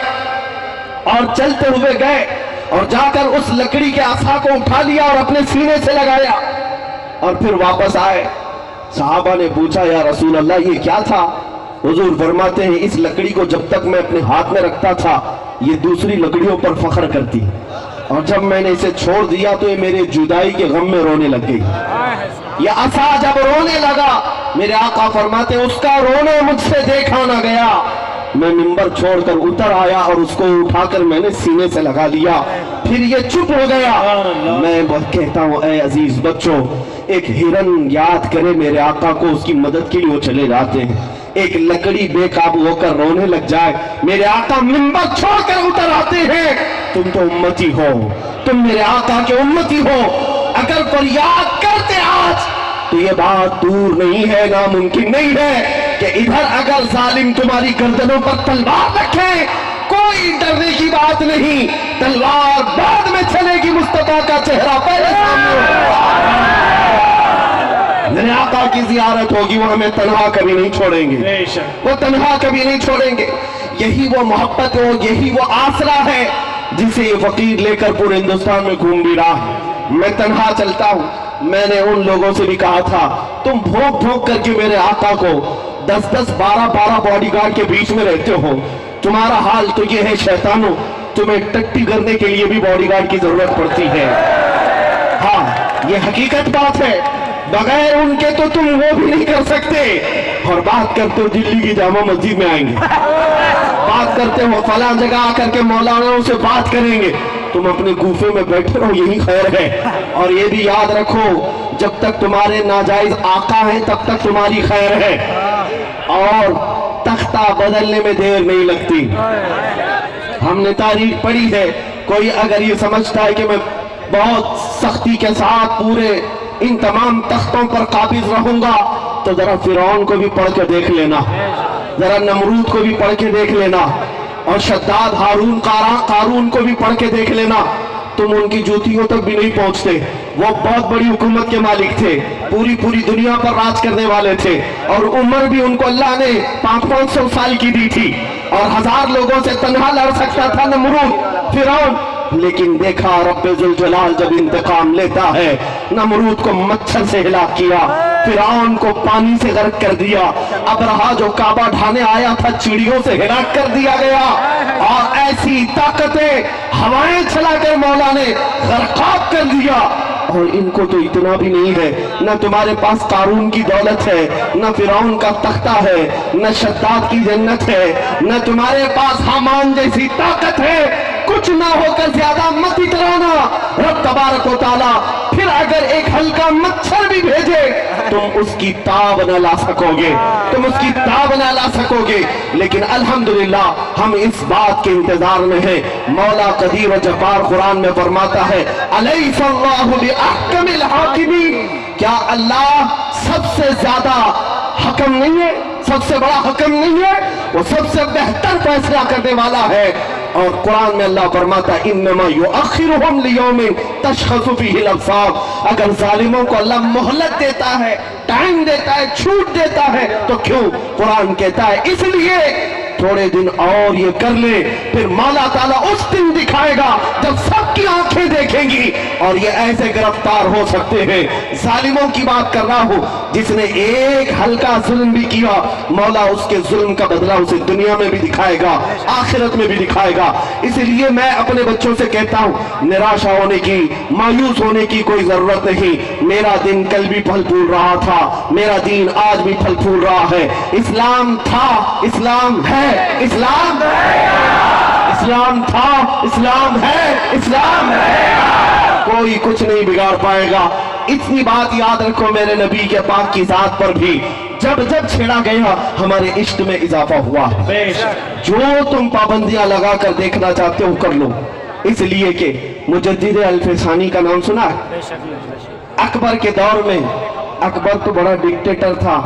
Speaker 1: اور چلتے ہوئے گئے اور جا کر اس لکڑی کے عصا کو اٹھا لیا اور اپنے سینے سے لگایا اور پھر واپس آئے۔ صحابہ نے پوچھا یا رسول اللہ یہ کیا تھا؟ حضور فرماتے ہیں اس لکڑی کو جب تک میں اپنے ہاتھ میں رکھتا تھا یہ دوسری لکڑیوں پر فخر کرتی، اور جب میں نے اسے چھوڑ دیا تو یہ میرے جدائی کے غم میں رونے لگ گئی۔ یہ عصا جب رونے لگا میرے آقا فرماتے ہیں اس کا رونا مجھ سے دیکھا نہ گیا، میں منبر چھوڑ کر اتر آیا اور اس کو اٹھا کر میں نے سینے سے لگا لیا، پھر یہ چپ ہو گیا۔ میں کہتا ہوں اے عزیز بچوں، ایک ہرن یاد کرے میرے آقا کو، اس کی مدد کے لیے وہ چلے جاتے ہیں۔ ایک لکڑی بے قابو ہو کر رونے لگ جائے، میرے آقا منبر چھوڑ کر اتر آتے ہیں۔ تم تو امتی ہو، تم میرے آقا کے امتی ہو، اگر فریاد کرتے آج تو یہ بات دور نہیں ہے، ناممکن نہیں ہے کہ ادھر اگر ظالم تمہاری گردنوں پر تلوار رکھے، کوئی ڈرنے کی بات نہیں، تلوار بعد میں چلے گی، مصطفیٰ کا چہرہ پہلے سامنے میرے آقا کی زیارت ہوگی، وہ ہمیں تنہا کبھی نہیں چھوڑیں گے، وہ تنہا کبھی نہیں چھوڑیں گے۔ یہی وہ محبت ہو، یہی وہ آسرا ہے جسے یہ فقیر لے کر پورے ہندوستان میں گھوم بھی رہا ہے۔ میں تنہا چلتا ہوں، میں نے ان لوگوں سے بھی کہا تھا تم بھوک بھوک کر کے میرے آقا کو 10-10 12-12 باڈی گارڈ کے بیچ میں رہتے ہو، تمہارا حال تو یہ ہے شیطانوں، تمہیں ٹٹی کرنے کے لیے بھی باڈی گارڈ کی ضرورت پڑتی ہے۔ ہاں یہ حقیقت بات ہے، بغیر ان کے تو تم وہ بھی نہیں کر سکتے۔ اور بات کرتے ہو دلی کی جامع مسجد میں آئیں گے، بات کرتے ہو فلاں جگہ آ کر کے مولاناؤں سے بات کریں گے، تم اپنے گوفے میں بیٹھے رہو، یہی خیر ہے۔ اور یہ بھی یاد رکھو جب تک تمہارے ناجائز آقا ہیں تب تک تمہاری خیر ہے، اور तख्ता बदलने में देर नहीं लगती। हमने तारीख पढ़ी है, कोई अगर ये समझता है कि मैं बहुत सख्ती के साथ पूरे इन तमाम तख्तों पर काबिज रहूंगा, तो जरा फिरौन को भी पढ़ के देख लेना, जरा नमरूद को भी पढ़ के देख लेना, और शद्दाद हारून कारून को भी पढ़ के देख लेना। तुम उनकी जूतियों तक भी नहीं पहुंचते। वो बहुत बड़ी हुकूमत के मालिक थे, पूरी दुनिया पर राज करने वाले थे, और उम्र भी उनको अल्लाह ने 500-500 साल की दी थी, और 1000 लोगों से तन्हा लड़ सकता था नमरूद फिरौन। लेकिन देखा रब्बे जुल जलाल जब इंतकाम लेता है, नमरूद को मच्छर से हिलाक किया, फिरौन को पानी से गर्क कर दिया, अबरहा जो काबा ढाने आया था चिड़ियों से हिलाक कर दिया गया, और ऐसी ताकतें हवाएं चलाकर मौला ने गर्काब कर दिया। और इनको तो इतना भी नहीं है, न तुम्हारे पास कारून की दौलत है, न फिरौन का तख्ता है, न शद्दाद की जन्नत है, न तुम्हारे पास हामान जैसी ताकत है। कुछ ना होकर ज्यादा मत इतराना। रब तबारक व तआला फिर अगर एक हल्का मच्छर भी भेजे, तुम उसकी ताब न ला सकोगे, तुम उसकी ताब न ला सकोगे। लेकिन अल्हम्दुलिल्लाह हम इस बात के इंतजार में हैं। मौला कदीर व जब्बार कुरान में फरमाता है, अलैहिस्सल्लाहु बिअहकमिल हाकिमीन, क्या अल्लाह सबसे ज्यादा हकम नहीं है, सबसे बड़ा हकम नहीं है? वो सबसे बेहतर फैसला करने वाला है। और कुरान में अल्लाह फरमाता है, इन्नमा युअखिरुहुम लियौमिन तशखसु फीहिल अब्सार। अगर जालिमों को अल्लाह मोहलत देता है, टाइम देता है, छूट देता है, तो क्यों? कुरान कहता है इसलिए थोड़े दिन और ये कर ले, फिर मौला ताला उस दिन दिखाएगा जब सबकी आंखें देखेंगी, और ये ऐसे गिरफ्तार हो सकते हैं। जालिमों की बात कर रहा हूं, जिसने एक हल्का जुल्म भी किया, मौला उसके जुल्म का बदला उसे दुनिया में भी दिखाएगा, आखिरत में भी दिखाएगा। इसलिए मैं अपने बच्चों से कहता हूं, निराशा होने की, मायूस होने की कोई जरूरत नहीं। मेरा दिन कल भी फल फूल रहा था, मेरा दीन आज भी फल फूल रहा है। इस्लाम था, इस्लाम है, इस्लाम इस्लाम था, इस्लाम है, इस्लाम है। कोई कुछ नहीं बिगाड़ पाएगा। इतनी बात याद रखो, मेरे नबी के पाक की जात पर भी जब जब छेड़ा गया हमारे इश्क में इजाफा हुआ। जो तुम पाबंदियां लगा कर देखना चाहते हो कर लो, इसलिए कि मुजद्दिद अल-फसानी का नाम सुना है? अकबर के दौर में, अकबर तो बड़ा डिक्टेटर था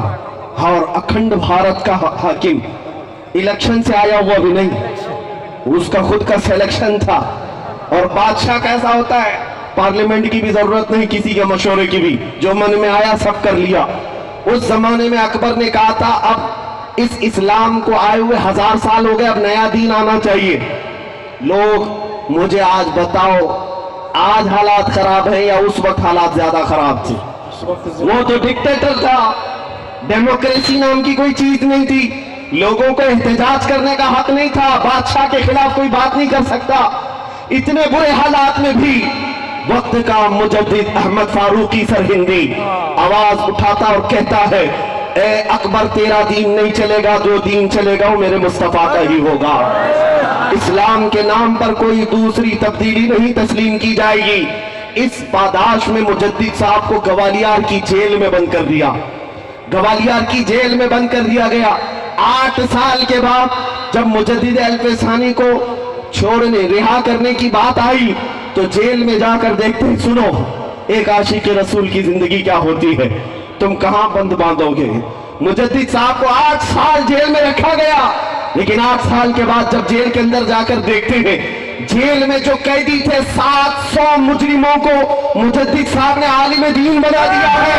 Speaker 1: और अखंड भारत का हाकिम, इलेक्शन से आया हुआ भी नहीं, उसका खुद का सिलेक्शन था। और बादशाह कैसा होता है, पार्लियामेंट की भी जरूरत नहीं, किसी के मशवरे की भी, जो मन में आया सब कर लिया। उस जमाने में अकबर ने कहा था, अब इस इस्लाम को आए हुए 1000 साल हो गए, अब नया दीन आना चाहिए। लोग मुझे आज बताओ, आज हालात खराब है या उस वक्त हालात ज्यादा खराब थे? वो तो डिक्टेटर था, डेमोक्रेसी नाम की कोई चीज नहीं थी, लोगों को एहतजाज करने का हक नहीं था, बादशाह के खिलाफ कोई बात नहीं कर सकता। इतने बुरे हालात में भी वक्त का मुजद्दिद अहमद फारूकी सरहिंदी आवाज उठाता और कहता है, ए अकबर तेरा दीन नहीं चलेगा, जो दीन चलेगा वो मेरे मुस्तफा का ही होगा। इस्लाम के नाम पर कोई दूसरी तब्दीली नहीं तस्लीम की जाएगी। इस पादाश में मुजद्दिद साहब को ग्वालियर की जेल में बंद कर दिया, ग्वालियर की जेल में बंद कर दिया गया। 8 साल के बाद जब मुजद्दिद अल-फसानी को छोड़ने, रिहा करने की बात आई, तो जेल में जाकर देखते हैं, सुनो एक आशिक रसूल की जिंदगी क्या होती है, तुम कहां बंद बांधोगे। मुजद्दिद साहब को 8 साल जेल में रखा गया, लेकिन 8 साल के बाद जब जेल के अंदर जाकर देखते हैं, जेल में जो कैदी थे 700 मुजरिमों को मुजद्दिद साहब ने आलिम दीन बना दिया है।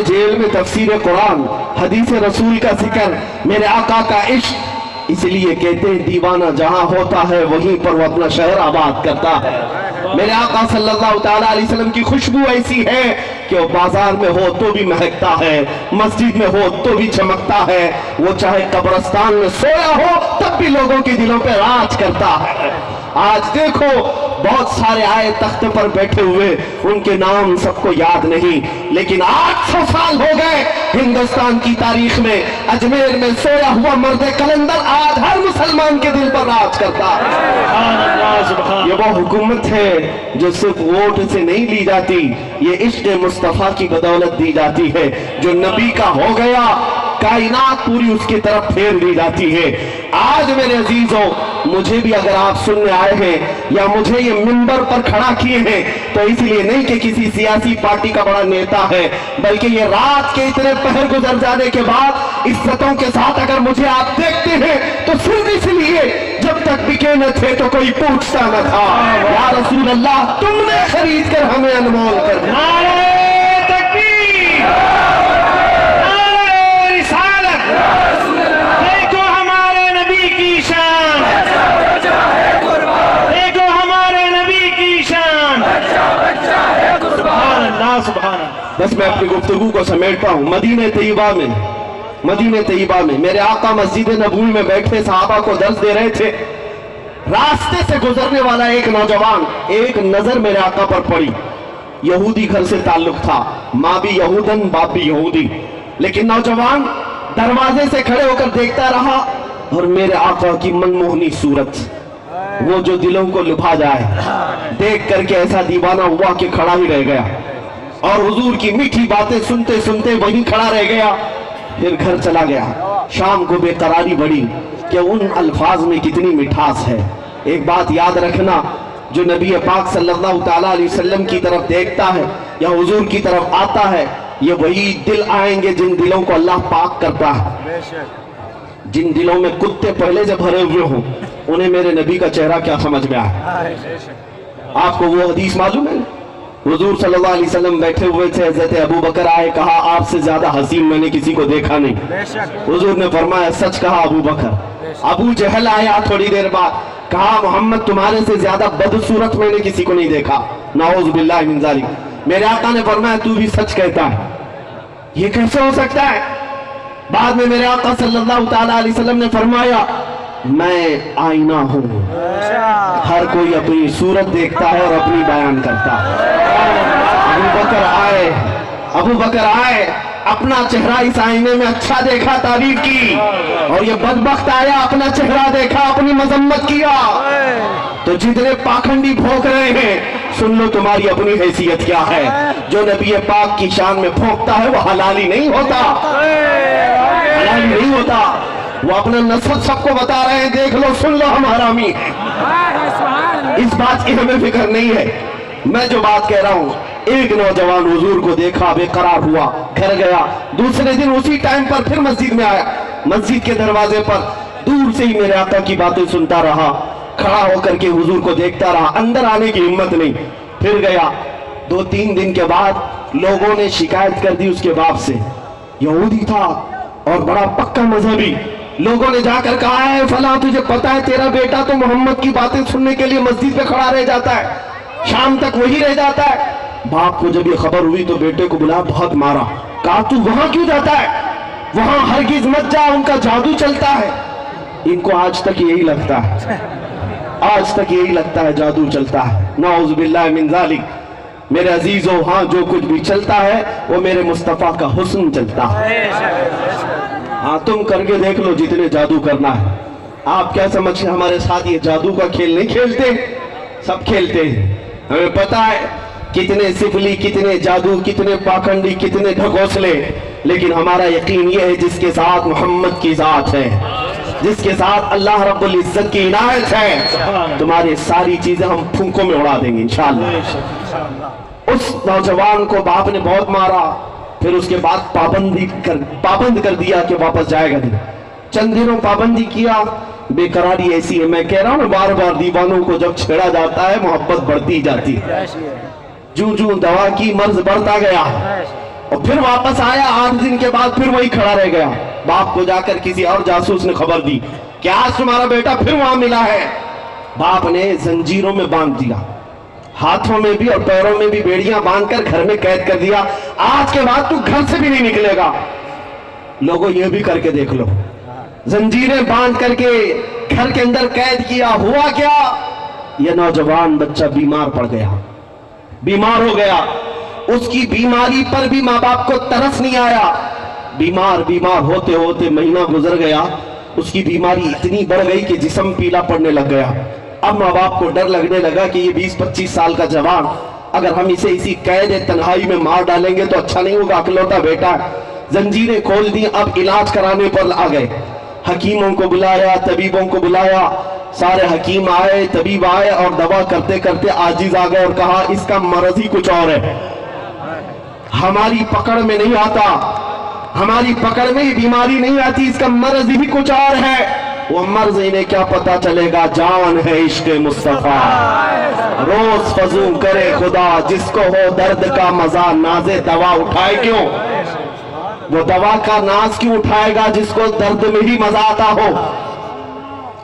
Speaker 1: जेल में तफसीर कुरान, हदीस रसूल का जिक्र, मेरे आका का इश्क। इसलिए कहते हैं दीवाना जहां होता है वहीं पर वो अपना शहर आबाद करता है। मेरे आका सल्लल्लाहु तआला अलैहि वसल्लम की खुशबू ऐसी है कि वो बाजार में हो तो भी महकता है, मस्जिद में हो तो भी चमकता है, वो चाहे कब्रिस्तान में सोया हो तब भी लोगों के दिलों पे राज करता है। आज देखो बहुत सारे आए तख्त पर बैठे हुए, उनके नाम सबको याद नहीं, लेकिन 800 साल हो गए हिंदुस्तान की तारीख में अजमेर में सोया हुआ मर्द कलंदर आज हर मुसलमान के दिल पर राज करता है। ये वो हुकूमत है जो सिर्फ वोट से नहीं ली जाती, ये इश्क़ मुस्तफा की बदौलत दी जाती है। जो नबी का हो गया कायनात पूरी उसकी तरफ फेर दी जाती है। आज मेरे अजीजों, मुझे भी अगर आप सुनने आए हैं या मुझे ये मिंबर पर खड़ा किए हैं तो इसलिए नहीं कि किसी सियासी पार्टी का बड़ा नेता है, बल्कि ये रात के इतने पहर गुजर जाने के बाद इज्जतों के साथ अगर मुझे आप देखते हैं तो सिर्फ इसलिए जब तक बिके न थे तो कोई पूछता न था। या रसूल अल्लाह, तुमने खरीद कर हमें अनमोल कर दिया।
Speaker 2: नारे तकबीर, नारे रिसालत, देखो हमारे नबी की शान, देखो हमारे नबी की शान। सुभान अल्लाह, सुभान अल्लाह।
Speaker 1: बस मैं अपनी गुफ्तगू को समेटता हूँ। मदीने तैयबा में मेरे आका मस्जिद नबवी में बैठे सहाबा को दर्स दे रहे थे। रास्ते से गुजरने वाला एक नौजवान, एक नजर मेरे आका पर पड़ी। यहूदी घर से ताल्लुक था, माँ भी यहूदन बाप भी यहूदी, लेकिन नौजवान दरवाजे से खड़े होकर देखता रहा और मेरे आका की मनमोहनी सूरत, वो जो दिलों को लुभा जाए, देख करके ऐसा दीवाना हुआ कि खड़ा ही रह गया और हुजूर की मीठी बातें सुनते सुनते वहीं खड़ा रह गया। फिर घर चला गया। शाम को बेकरारी बढ़ी कि उन अल्फाज में कितनी मिठास है। एक बात याद रखना, जो नबी पाक सल्लल्लाहु ताला अलैहि वसल्लम की तरफ देखता है या हुजूर की तरफ आता है, ये वही दिल आएंगे जिन दिलों को अल्लाह पाक करता है। जिन दिलों में कुत्ते पहले से भरे हुए हों, उन्हें मेरे नबी का चेहरा क्या समझ में आए। आपको वो हदीस मालूम है, हुजूर सल्लल्लाहु अलैहि वसल्लम बैठे हुए थे, हज़रत अबू बकर आए, कहा आपसे ज्यादा हसीन मैंने किसी को देखा नहीं। हुजूर ने फरमाया सच कहा अबू बकर। अबू जहल आया थोड़ी देर बाद, कहा मोहम्मद तुम्हारे से ज्यादा बदसूरत मैंने किसी को नहीं देखा, नाऊज़ बिल्लाहि मिन ज़ालिक। मेरे आका ने फरमाया तू भी सच कहता है, ये कैसे हो सकता है। बाद में मेरे आका सल्लल्लाहु ताला अलैहि वसल्लम ने फरमाया मैं आईना हूँ, हर कोई अपनी सूरत देखता है और अपनी बयान करता है। अबू बकर आए, अपना चेहरा इस आईने में अच्छा देखा, तारीफ की, और ये बदबख्त आया अपना चेहरा देखा, अपनी मजम्मत किया। तो जितने पाखंडी भौंक रहे हैं, सुन लो तुम्हारी अपनी हैसियत क्या है। जो नबी पाक की शान में भौंकता है वो हलाली नहीं होता, हलाली नहीं होता। वो अपना नस्ल सबको बता रहे हैं, देख लो सुन लो हम हरामी। इस बात की हमें फिक्र नहीं है। मैं जो बात कह रहा हूँ, एक नौजवान हुजूर को देखा, बेकरार हुआ, घर गया। दूसरे दिन उसी टाइम पर फिर मस्जिद में आया। मस्जिद के दरवाजे पर दूर से ही मेरे आका की बातें सुनता रहा, खड़ा होकर के हुजूर को देखता रहा, अंदर आने की हिम्मत नहीं। फिर गया। 2-3 दिन के बाद लोगों ने शिकायत कर दी उसके बाप से। यहूदी था और बड़ा पक्का मजहबी। लोगों ने जाकर कहा है फला तुझे पता है तेरा बेटा तो मोहम्मद की बातें सुनने के लिए मस्जिद पे खड़ा रह जाता है, शाम तक वही रह जाता है। बाप को जब ये खबर हुई तो बेटे को बुला बहुत मारा, कहा तू वहां क्यों जाता है, वहां हरगिज मत जा, उनका जादू चलता है। इनको आज तक यही लगता है, आज तक यही लगता है जादू चलता है, नाऊज़ बिल्लाहि मिन ज़ालिक। मेरे अजीजों, हाँ जो कुछ भी चलता है वो मेरे मुस्तफा का हुस्न चलता है। हाँ तुम करके देख लो जितने जादू करना है। आप क्या समझ हमारे साथ ये जादू का खेल नहीं खेलते, सब खेलते हैं। हमें पता है कितने सिफली, कितने जादू, कितने पाखंडी, कितने ढकोसले, लेकिन हमारा यकीन ये है जिसके साथ मोहम्मद की जात है, जिसके साथ अल्लाह रब्बुल इज्जत की इनायत है, तुम्हारी सारी चीजें हम फूंकों में उड़ा देंगे इंशाअल्लाह। उस नौजवान को बाप ने बहुत मारा, फिर उसके बाद पाबंद कर दिया कि वापस जाएगा नहीं। चंद दिनों पाबंदी किया, बेकरारी ऐसी है। मैं कह रहा हूँ बार बार दीवानों को जब छेड़ा जाता है मोहब्बत बढ़ती जाती है। जूं जूं दवा की मर्ज बढ़ता गया और फिर वापस आया। 8 दिन के बाद फिर वही खड़ा रह गया। बाप को जाकर किसी और जासूस ने खबर दी कि आज तुम्हारा बेटा फिर वहां मिला है। बाप ने जंजीरों में बांध दिया, हाथों में भी और पैरों में भी बेड़ियां बांधकर घर में कैद कर दिया। आज के बाद तू घर से भी नहीं निकलेगा। लोगों ये भी करके देख लो, जंजीरें बांध करके घर के अंदर कैद किया। हुआ क्या, यह नौजवान बच्चा बीमार पड़ गया, बीमार हो गया। उसकी बीमारी पर भी माँ बाप को तरस नहीं आया। बीमार होते होते महीना गुजर गया। उसकी बीमारी इतनी बढ़ गई कि जिस्म पीला पड़ने लग गया। अब माँ बाप को डर लगने लगा कि ये 20-25 साल का जवान, अगर हम इसे इसी कैद तन्हाई में मार डालेंगे तो अच्छा नहीं होगा, अकेलौता बेटा है। जंजीरें खोल दी, अब इलाज कराने पर आ गए। हकीमों को बुलाया, तबीबों को बुलाया, सारे हकीम आए, तबीब आए और दवा करते करते आजिज आ गए और कहा इसका मर्ज ही कुछ और है, हमारी पकड़ में नहीं आता, हमारी पकड़ में ही बीमारी नहीं आती, इसका मर्ज ही कुछ और है। वो मर्ज इन्हें क्या पता चलेगा, जान है इश्क मुस्तफा, रोज फजूल करे खुदा, जिसको हो दर्द का मजा नाजे दवा उठाए क्यों, वो दवा का नाज क्यों उठाएगा जिसको दर्द में ही मजा आता हो।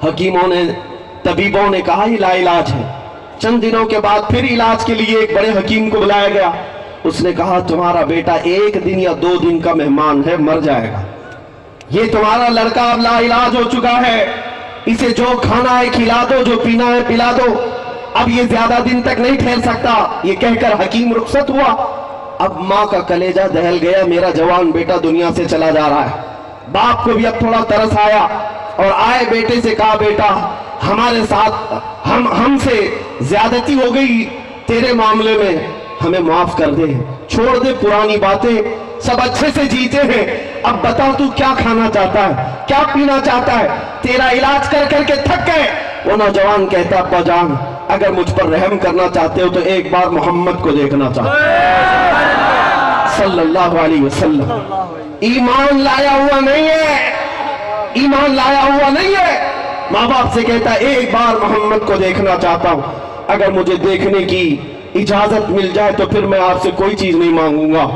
Speaker 1: हकीमों ने, तबीबों ने कहा ये लाइलाज है। चंद दिनों के बाद फिर इलाज के लिए एक बड़े हकीम को बुलाया गया। उसने कहा तुम्हारा बेटा 1 दिन या 2 दिन का मेहमान है, मर जाएगा, ये तुम्हारा लड़का अब लाइलाज हो चुका है, इसे जो खाना है खिला दो, जो पीना है पिला दो, अब ये ज्यादा दिन तक नहीं ठहर सकता। ये कहकर हकीम रुखसत हुआ। अब माँ का कलेजा दहल गया, मेरा जवान बेटा दुनिया से चला जा रहा है। बाप को भी अब थोड़ा तरस आया और आए बेटे से कहा बेटा हमारे साथ हमसे ज्यादती हो गई तेरे मामले में, हमें माफ कर दे, छोड़ दे पुरानी बातें, सब अच्छे से जीते हैं, अब बता तू क्या खाना चाहता है, क्या पीना चाहता है, तेरा इलाज कर करके थक गए। वो नौजवान कहता अब्बा जान अगर मुझ पर रहम करना चाहते हो तो एक बार मोहम्मद को देखना चाहता सल्लल्लाहु अलैहि वसल्लम। ईमान लाया हुआ नहीं है, ईमान लाया हुआ नहीं है। माँ बाप से कहता है एक बार मोहम्मद को देखना चाहता हूं, अगर मुझे देखने की इजाजत मिल जाए तो फिर मैं आपसे कोई चीज नहीं मांगूंगा।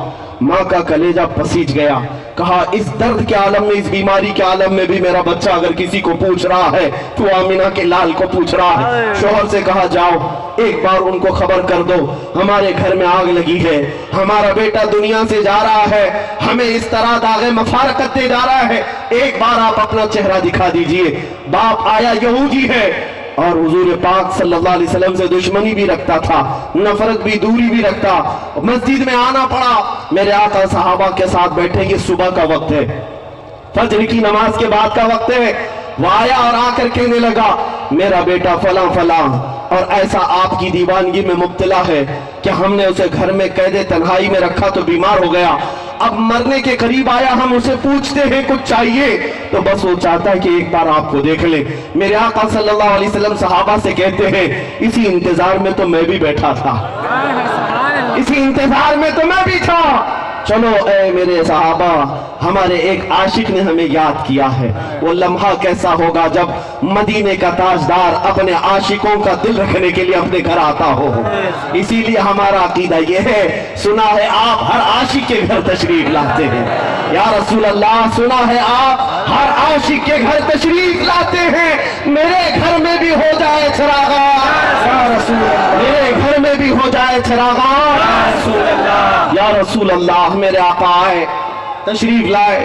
Speaker 1: माँ का कलेजा पसीज गया, कहा इस दर्द के आलम में, इस बीमारी के आलम में भी मेरा बच्चा अगर किसी को पूछ रहा है तो आमिना के लाल को पूछ रहा है। शोहर से कहा जाओ एक बार उनको खबर कर दो हमारे घर में आग लगी है, हमारा बेटा दुनिया से जा रहा है, हमें इस तरह दागे मफारकत दे जा रहा है, एक बार आप अपना चेहरा दिखा दीजिए। बाप आया यहूदी है और हुजूर पाक सल्लल्लाहु अलैहि वसल्लम से दुश्मनी भी रखता था, नफरत भी, दूरी भी रखता। मस्जिद में आना पड़ा, मेरे आका सहाबा के साथ बैठे, ये सुबह का वक्त है, फजर की नमाज के बाद का वक्त है। वो आया और आकर कहने लगा मेरा बेटा फला फला और ऐसा आपकी दीवानगी में मुब्तला है कि हमने उसे घर में कैदे तन्हाई में रखा तो बीमार हो गया, अब मरने के करीब आया, हम उसे पूछते हैं कुछ चाहिए तो बस वो चाहता है कि एक बार आपको देख ले। मेरे आका सल्लल्लाहु अलैहि वसल्लम सहाबा से कहते हैं इसी इंतजार में तो मैं भी बैठा था, इसी इंतजार में तो मैं भी था। चलो ए मेरे सहाबा, हमारे एक आशिक ने हमें याद किया है, वो लम्हा कैसा होगा जब मदीने का ताजदार अपने आशिकों का दिल रखने के लिए अपने घर आता हो। इसीलिए हमारा अकीदा ये है, सुना है आप हर आशिक के घर तशरीफ लाते हैं या रसूल अल्लाह, सुना है आप हर आशिक के घर तशरीफ लाते हैं, मेरे घर में भी हो जाए चरागा या रसूल, मेरे घर में भी हो जाए चरागा या रसूल अल्लाह। मेरे आका आए, तशरीफ लाए,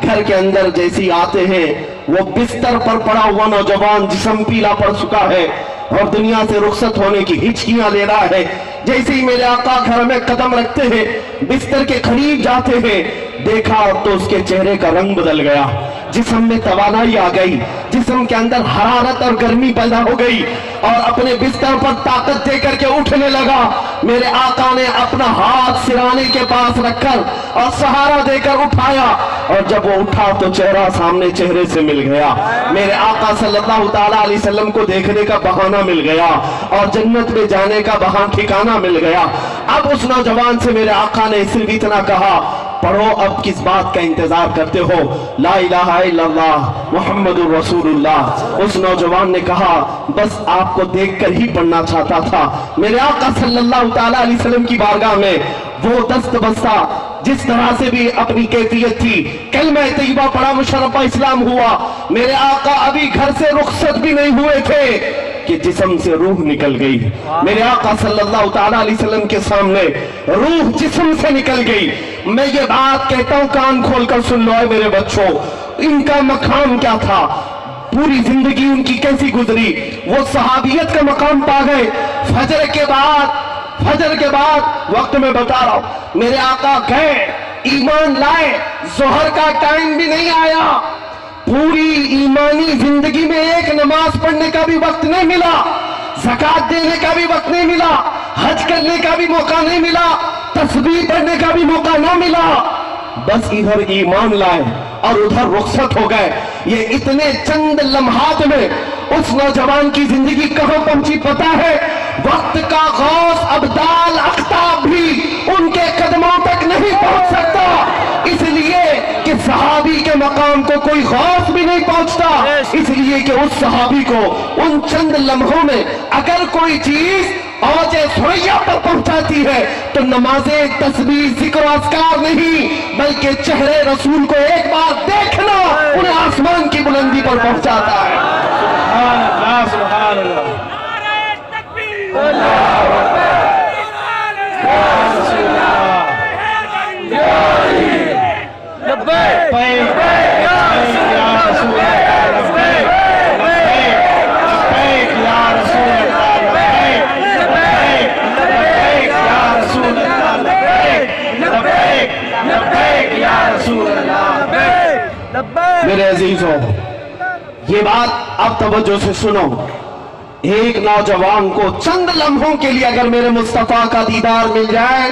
Speaker 1: घर के अंदर जैसी आते हैं वो बिस्तर पर पड़ा हुआ नौजवान जिस्म पीला पड़ चुका है और दुनिया से रुखसत होने की हिचकियां ले रहा है। जैसे ही मेरे आका घर में कदम रखते हैं, बिस्तर के करीब जाते हैं, देखा तो उसके चेहरे का रंग बदल गया, जिस्म में तवानाई आ गई, जिस्म के अंदर हरारत और गर्मी पैदा हो गई और अपने बिस्तर पर ताकत देकर के उठने लगा। मेरे आका ने अपना हाथ सिराने के पास रखकर और सहारा देकर उठाया और जब वो उठा तो चेहरा सामने चेहरे से मिल गया। मेरे आका सल्लल्लाहु ताला अलैहि वसल्लम को देखने का बहाना मिल गया और जन्नत में जाने का बहाना ठिकाना मिल गया। अब उस नौजवान से मेरे आका ने सिर्फ इतना कहा, पढ़ो, अब किस बात का इंतजार करते हो, ला इलाहा इल्लल्लाह मुहम्मदुर रसूलुल्लाह। उस नौजवान ने कहा बस आपको देखकर ही पढ़ना चाहता था। मेरे आका सल्लल्लाहु ताला अलैहि वसल्लम की बारगाह में वो दस्त बस्ता जिस तरह से भी अपनी कैफियत थी, कलमा तैयबा पढ़ा, मुशर्रफा इस्लाम हुआ। मेरे आका अभी घर से रुखसत भी नहीं हुए थे कि जिस्म से रूह निकल गई। मेरे आका सल्लल्लाहु ताला अलैहि वसल्लम के सामने रूह जिस्म से निकल गई। मैं ये बात कहता हूँ, कान खोलकर सुन लो मेरे बच्चों, इनका मकाम क्या था, पूरी जिंदगी उनकी कैसी गुजरी। वो सहाबियत का मकाम पा गए। फजर के बाद वक्त में बता रहा हूं, मेरे आका गए, ईमान लाए, जोहर का टाइम भी नहीं आया, पूरी ईमानी जिंदगी में एक नमाज पढ़ने का भी वक्त नहीं मिला, ज़कात देने का भी वक्त नहीं मिला, हज करने का भी मौका नहीं मिला, तस्बीह पढ़ने का भी मौका ना मिला। बस इधर ईमान लाए और उधर रुखसत हो गए। ये इतने चंद लम्हात में उस नौजवान की जिंदगी कहां पहुंची पता है? वक्त का गौस अब्दाल अख्ताब भी उनके कदमों तक नहीं पहुंच सकता, इसलिए कि सहाबी के मकाम को कोई गौस भी नहीं पहुंचता। इसलिए कि उस सहाबी को उन चंद लम्हों में अगर कोई चीज औजे सुरैया पर पहुंचाती है तो नमाज़े तस्बीह जिक्र अस्कार नहीं बल्कि चेहरे रसूल को एक बार देखना उन्हें आसमान की बुलंदी पर पहुंचाता है।
Speaker 2: सुभान अल्लाह, सुभान अल्लाह।
Speaker 1: मेरे अजीजों, ये बात अब तवज्जो से सुनो। एक नौजवान को चंद लम्हों के लिए अगर मेरे मुस्तफा का दीदार मिल जाए,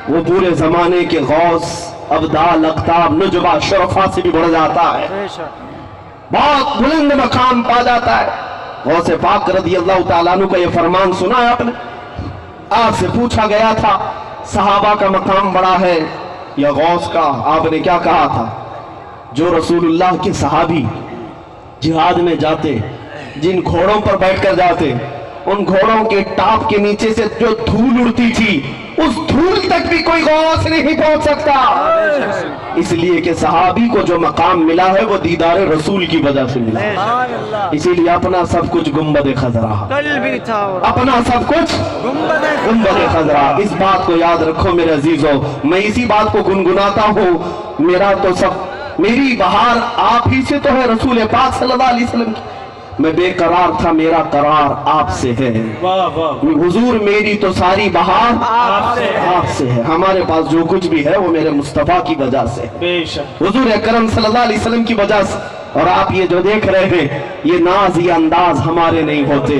Speaker 1: वो पूरे जमाने के गौस अब्दाल अख्ताब नुजबा शरफा से भी बढ़ जाता है, बहुत बुलंद मकाम पा जाता है। गौसे पाक रज़ी अल्लाह ताला अन्हु का ये फरमान सुना है आपने? आपसे पूछा गया था सहाबा का मकाम बड़ा है या गौस का? आपने क्या कहा था? जो रसूलुल्लाह के सहाबी जिहाद में जाते, जिन घोड़ों पर बैठकर जाते, उन घोड़ों के टाप के नीचे से जो धूल उड़ती थी, उस धूल तक भी कोई गौस नहीं पहुंच सकता। इसलिए कि सहाबी को जो मकाम मिला है वो दीदार रसूल की वजह से मिला है। इसीलिए अपना सब कुछ गुंबद खजरा, अपना सब कुछ गुंबद खजरा। इस बात को याद रखो मेरे अजीजों। मैं इसी बात को गुनगुनाता हूँ, मेरा तो सब, मेरी बहार आप ही से तो है, रसूल पाक सल्लल्लाहु अलैहि वसल्लम की। मैं बेकरार था, मेरा करार आपसे है।
Speaker 2: वाह वाह।
Speaker 1: हुजूर मेरी तो सारी बहार आपसे है। हमारे पास जो कुछ भी है वो मेरे मुस्तफा की वजह से है,
Speaker 2: बेशक
Speaker 1: हुजूर अकरम सल्लल्लाहु अलैहि वसल्लम की वजह से। और आप ये जो देख रहे हैं, ये नाज, ये अंदाज हमारे नहीं होते,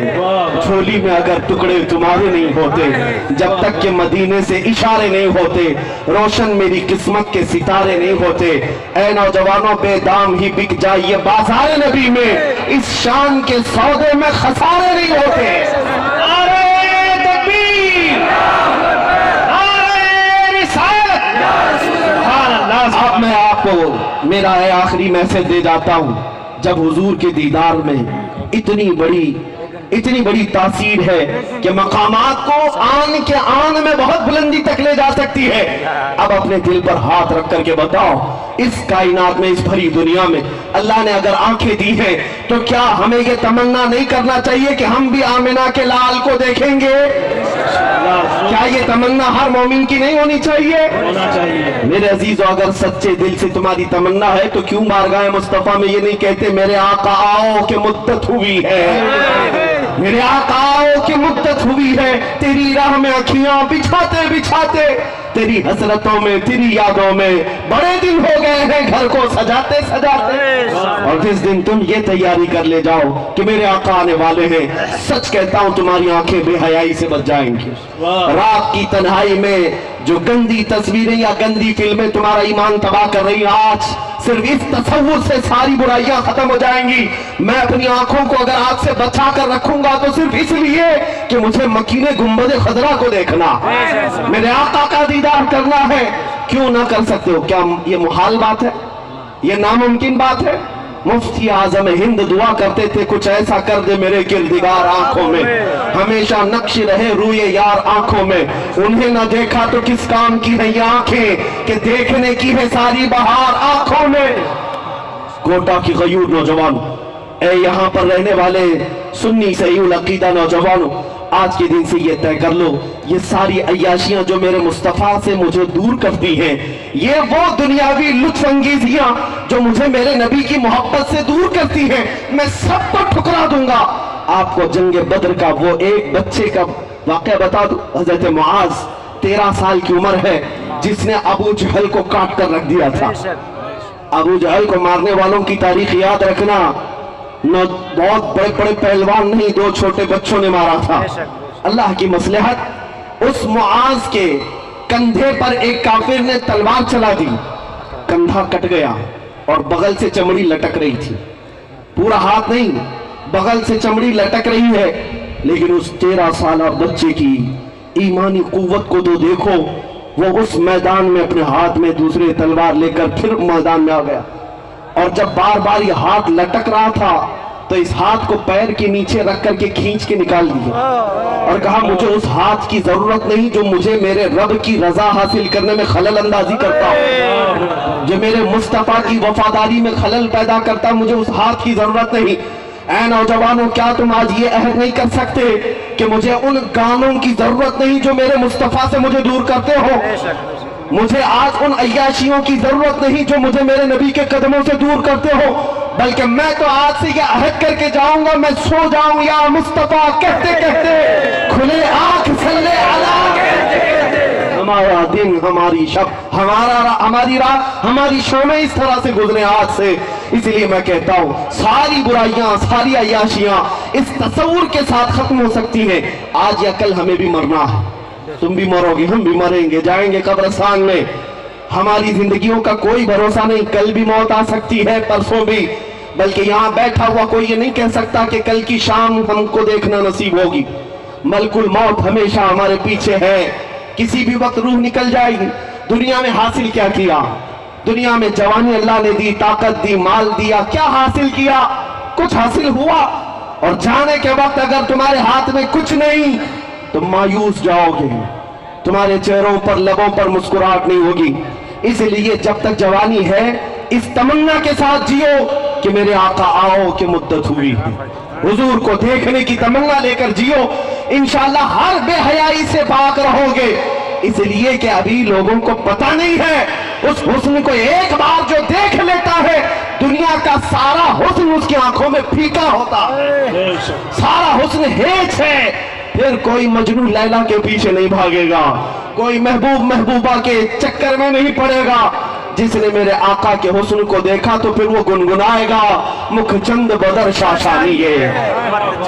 Speaker 1: झोली में अगर टुकड़े तुम्हारे नहीं होते, जब तक के मदीने से इशारे नहीं होते, रोशन मेरी किस्मत के सितारे नहीं होते। ऐ नौजवानों, बेदाम ही बिक जाइए बाजार नबी में, इस शान के सौदे में खसारे नहीं होते।
Speaker 2: नारे तकबीर, नारे रिसालत। सुभान अल्लाह।
Speaker 1: अब मैं आपको मेरा आखिरी मैसेज दे जाता हूं। जब हुजूर के दीदार में इतनी बड़ी तासीर है कि मकामात को आन के आन में बहुत बुलंदी तक ले जा सकती है। अब अपने दिल पर हाथ रख करके बताओ, इस कायनात में, इस भरी दुनिया में अल्लाह ने अगर आंखें दी है तो क्या हमें ये तमन्ना नहीं करना चाहिए कि हम भी आमिना के लाल को देखेंगे? क्या ये तमन्ना हर मोमिन की नहीं होनी चाहिए?
Speaker 2: होना चाहिए।
Speaker 1: मेरे अजीजों, अगर सच्चे दिल से तुम्हारी तमन्ना है तो क्यों बारगाह मुस्तफा में ये नहीं कहते मेरे आका आओ कि मुद्दत हुई है, मेरे आका आओ कि मुद्दत हुई है, तेरी राह में अखियां बिछाते बिछाते, तेरी हसरतों में, तेरी यादों में बड़े दिन हो गए हैं घर को सजाते सजाते। और जिस दिन तुम ये तैयारी कर ले जाओ कि मेरे आका आने वाले हैं, सच कहता हूं तुम्हारी आंखें बेहयाई से बच जाएंगी। रात की तन्हाई में जो गंदी तस्वीरें या गंदी फिल्में तुम्हारा ईमान तबाह कर रही, आज सिर्फ इस तसव्वुर से सारी बुराइयां खत्म हो जाएंगी। मैं अपनी आंखों को अगर आज से बचा कर रखूंगा तो सिर्फ इसलिए कि मुझे मकीने गुंबद खजरा को देखना, मेरे आका का दीदार करना है। क्यों ना कर सकते हो? क्या ये मुहाल बात है? ये नामुमकिन बात है? मुफ्ती आजम हिंद दुआ करते थे, कुछ ऐसा कर दे मेरे किरदिगार आंखों में, हमेशा नक्श रहे रूए यार आंखों में। उन्हें न देखा तो किस काम की है ये आंखें कि देखने की है सारी बहार आंखों में। कोटा की गयूर नौजवान, ए यहाँ पर रहने वाले सुन्नी सही अकीदा नौजवानों, आज के दिन से ये तय कर लो, ये सारी अय्याशियां जो मेरे मुस्तफा से मुझे दूर करती हैं, ये वो दुनियावी लुत्फ अंगेजियां जो मुझे मेरे नबी की मोहब्बत से दूर करती हैं, मैं सबको ठुकरा दूंगा। आपको जंगे बद्र का वो एक बच्चे का वाकया बता दूं। हजरत मुआज 13 साल की उम्र है, जिसने अबू जहल को काट कर रख दिया था। अबू जहल को मारने वालों की तारीख याद रखना, न बहुत बड़े बड़े पहलवान नहीं, 2 छोटे बच्चों ने मारा था। अल्लाह की मसलहत, उस मुआज के कंधे पर एक काफिर ने तलवार चला दी, कंधा कट गया और बगल से चमड़ी लटक रही थी, पूरा हाथ नहीं, बगल से चमड़ी लटक रही है। लेकिन उस 13 साल बच्चे की ईमानी कुव्वत को तो देखो, वो उस मैदान में अपने हाथ में दूसरे तलवार लेकर फिर मैदान में आ गया, और जब बार बार ये हाथ लटक रहा था तो इस हाथ को पैर के नीचे रख करके खींच के निकाल दिया और कहा मुझे उस हाथ की जरूरत नहीं जो मुझे मेरे रब की रजा हासिल करने में खलल अंदाजी करता, जो मेरे मुस्तफा की वफादारी में खलल पैदा करता, मुझे उस हाथ की जरूरत नहीं। ऐ नौजवानों, क्या तुम आज ये अहद नहीं कर सकते कि मुझे उन गानों की जरूरत नहीं जो मेरे मुस्तफा से मुझे दूर करते हो, मुझे आज उन अय्याशियों की जरूरत नहीं जो मुझे मेरे नबी के कदमों से दूर करते हो, बल्कि मैं तो आज से ये अहद करके जाऊंगा, मैं सो जाऊं या मुस्तफा कहते कहते, खुले आंख सल्ले अला, हमारा दिन, हमारी शब, हमारी रात, हमारी शामें इस तरह से गुजरे आज से। इसलिए मैं कहता हूं सारी बुराइयां, सारी अय्याशियां इस तस्वुर के साथ खत्म हो सकती हैं, आज या कल हमें भी मरना है, तुम भी मरोगे, हम भी मरेंगे, जाएंगे कब्रिस्तान में। हमारी जिंदगियों का कोई भरोसा नहीं, कल भी मौत आ सकती है, परसों भी, बल्कि यहाँ बैठा हुआ कोई ये नहीं कह सकता कि कल की शाम हमको देखना नसीब होगी। मलकुल मौत हमेशा हमारे पीछे है, किसी भी वक्त रूह निकल जाएगी। दुनिया में हासिल क्या किया? दुनिया में जवानी अल्लाह ने दी, ताकत दी, माल दिया, क्या हासिल किया? कुछ हासिल हुआ? और जाने के वक्त अगर तुम्हारे हाथ में कुछ नहीं तो मायूस जाओगे, तुम्हारे चेहरों पर, लबों पर मुस्कुराहट नहीं होगी। इसलिए जब तक जवानी है इस तमन्ना के साथ जियो कि मेरे आका आओ कि मुद्दत हुई है, हुजूर को देखने की तमन्ना लेकर जियो, इंशाअल्लाह हर बेहयाई से पाक रहोगे। इसलिए कि अभी लोगों को पता नहीं है, उस हुस्न को एक बार जो देख लेता है दुनिया का सारा हुस्न उसकी आंखों में फीका होता है, सारा हुस्न हेच है। फिर कोई मजनू लैला के पीछे नहीं भागेगा, कोई महबूब महबूबा के चक्कर में नहीं पड़ेगा। जिसने मेरे आका के हुस्न को देखा तो फिर वो गुनगुनाएगा, मुख चंद बदर शाशानी ये,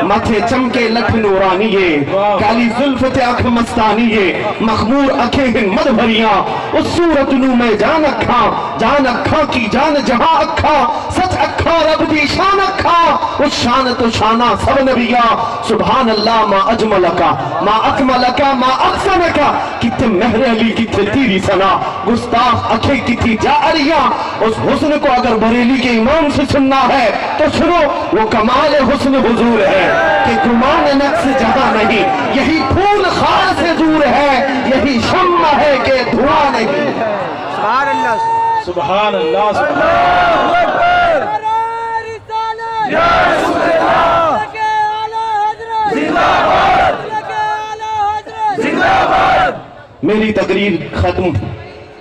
Speaker 1: माथे चमके लठ नूरानी ये, काली जुल्फ ते अख मस्तानी ये, मखमूर अखे हिन मद भरिया, उस सूरत नू मैं जान अखा की जान जहां अखा, सच अखा रब दी शान अखा, उस शान तो शाना सब नबिया, सुभान अल्लाह मा अजमलका मा अकमलका मा अहसनका, किथे महर अली किथे तेरी सना, गुस्ताख अखे किथी जारिया। उस हुस्न को अगर बरेली के इमाम से सुनना है तो सुनो, वो कमाल हुस्न हुजूर है कि गुमान नक्स जहां नहीं, यही फूल खार से दूर है, यही शम्मा है कि धुआं नहीं।
Speaker 2: सुभान अल्लाह, सुभान अल्लाह,
Speaker 1: मेरी तकरीर खत्म,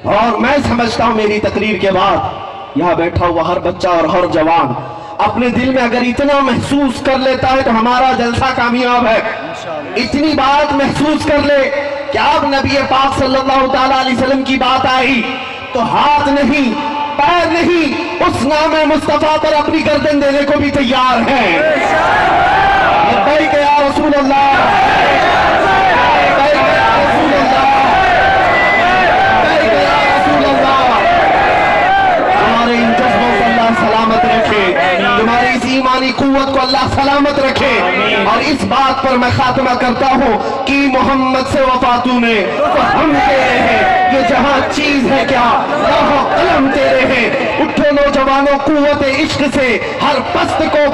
Speaker 1: और मैं समझता हूं मेरी तकरीर के बाद यहाँ बैठा हुआ हर बच्चा और हर जवान अपने दिल में अगर इतना महसूस कर लेता है तो हमारा जलसा कामयाब है। इतनी बात महसूस कर ले कि अब नबी पाक सल्लल्लाहु ताला अलैहि वसल्लम की बात आई तो हाथ नहीं, पैर नहीं, उस नाम मुस्तफा पर अपनी गर्दन देने को भी तैयार है। लब्बैक या रसूल अल्लाह, सलामत रखे, तुम्हारी इस ईमानी कुव्वत को अल्लाह सलामत रखे। और इस बात पर मैं खात्मा करता हूँ कि मोहम्मद से वफा तूने तो हम तेरे हैं, ये जहां चीज है क्या कलम तेरे हैं। उठो नौजवानों कुव्वत इश्क से, हर पस्त को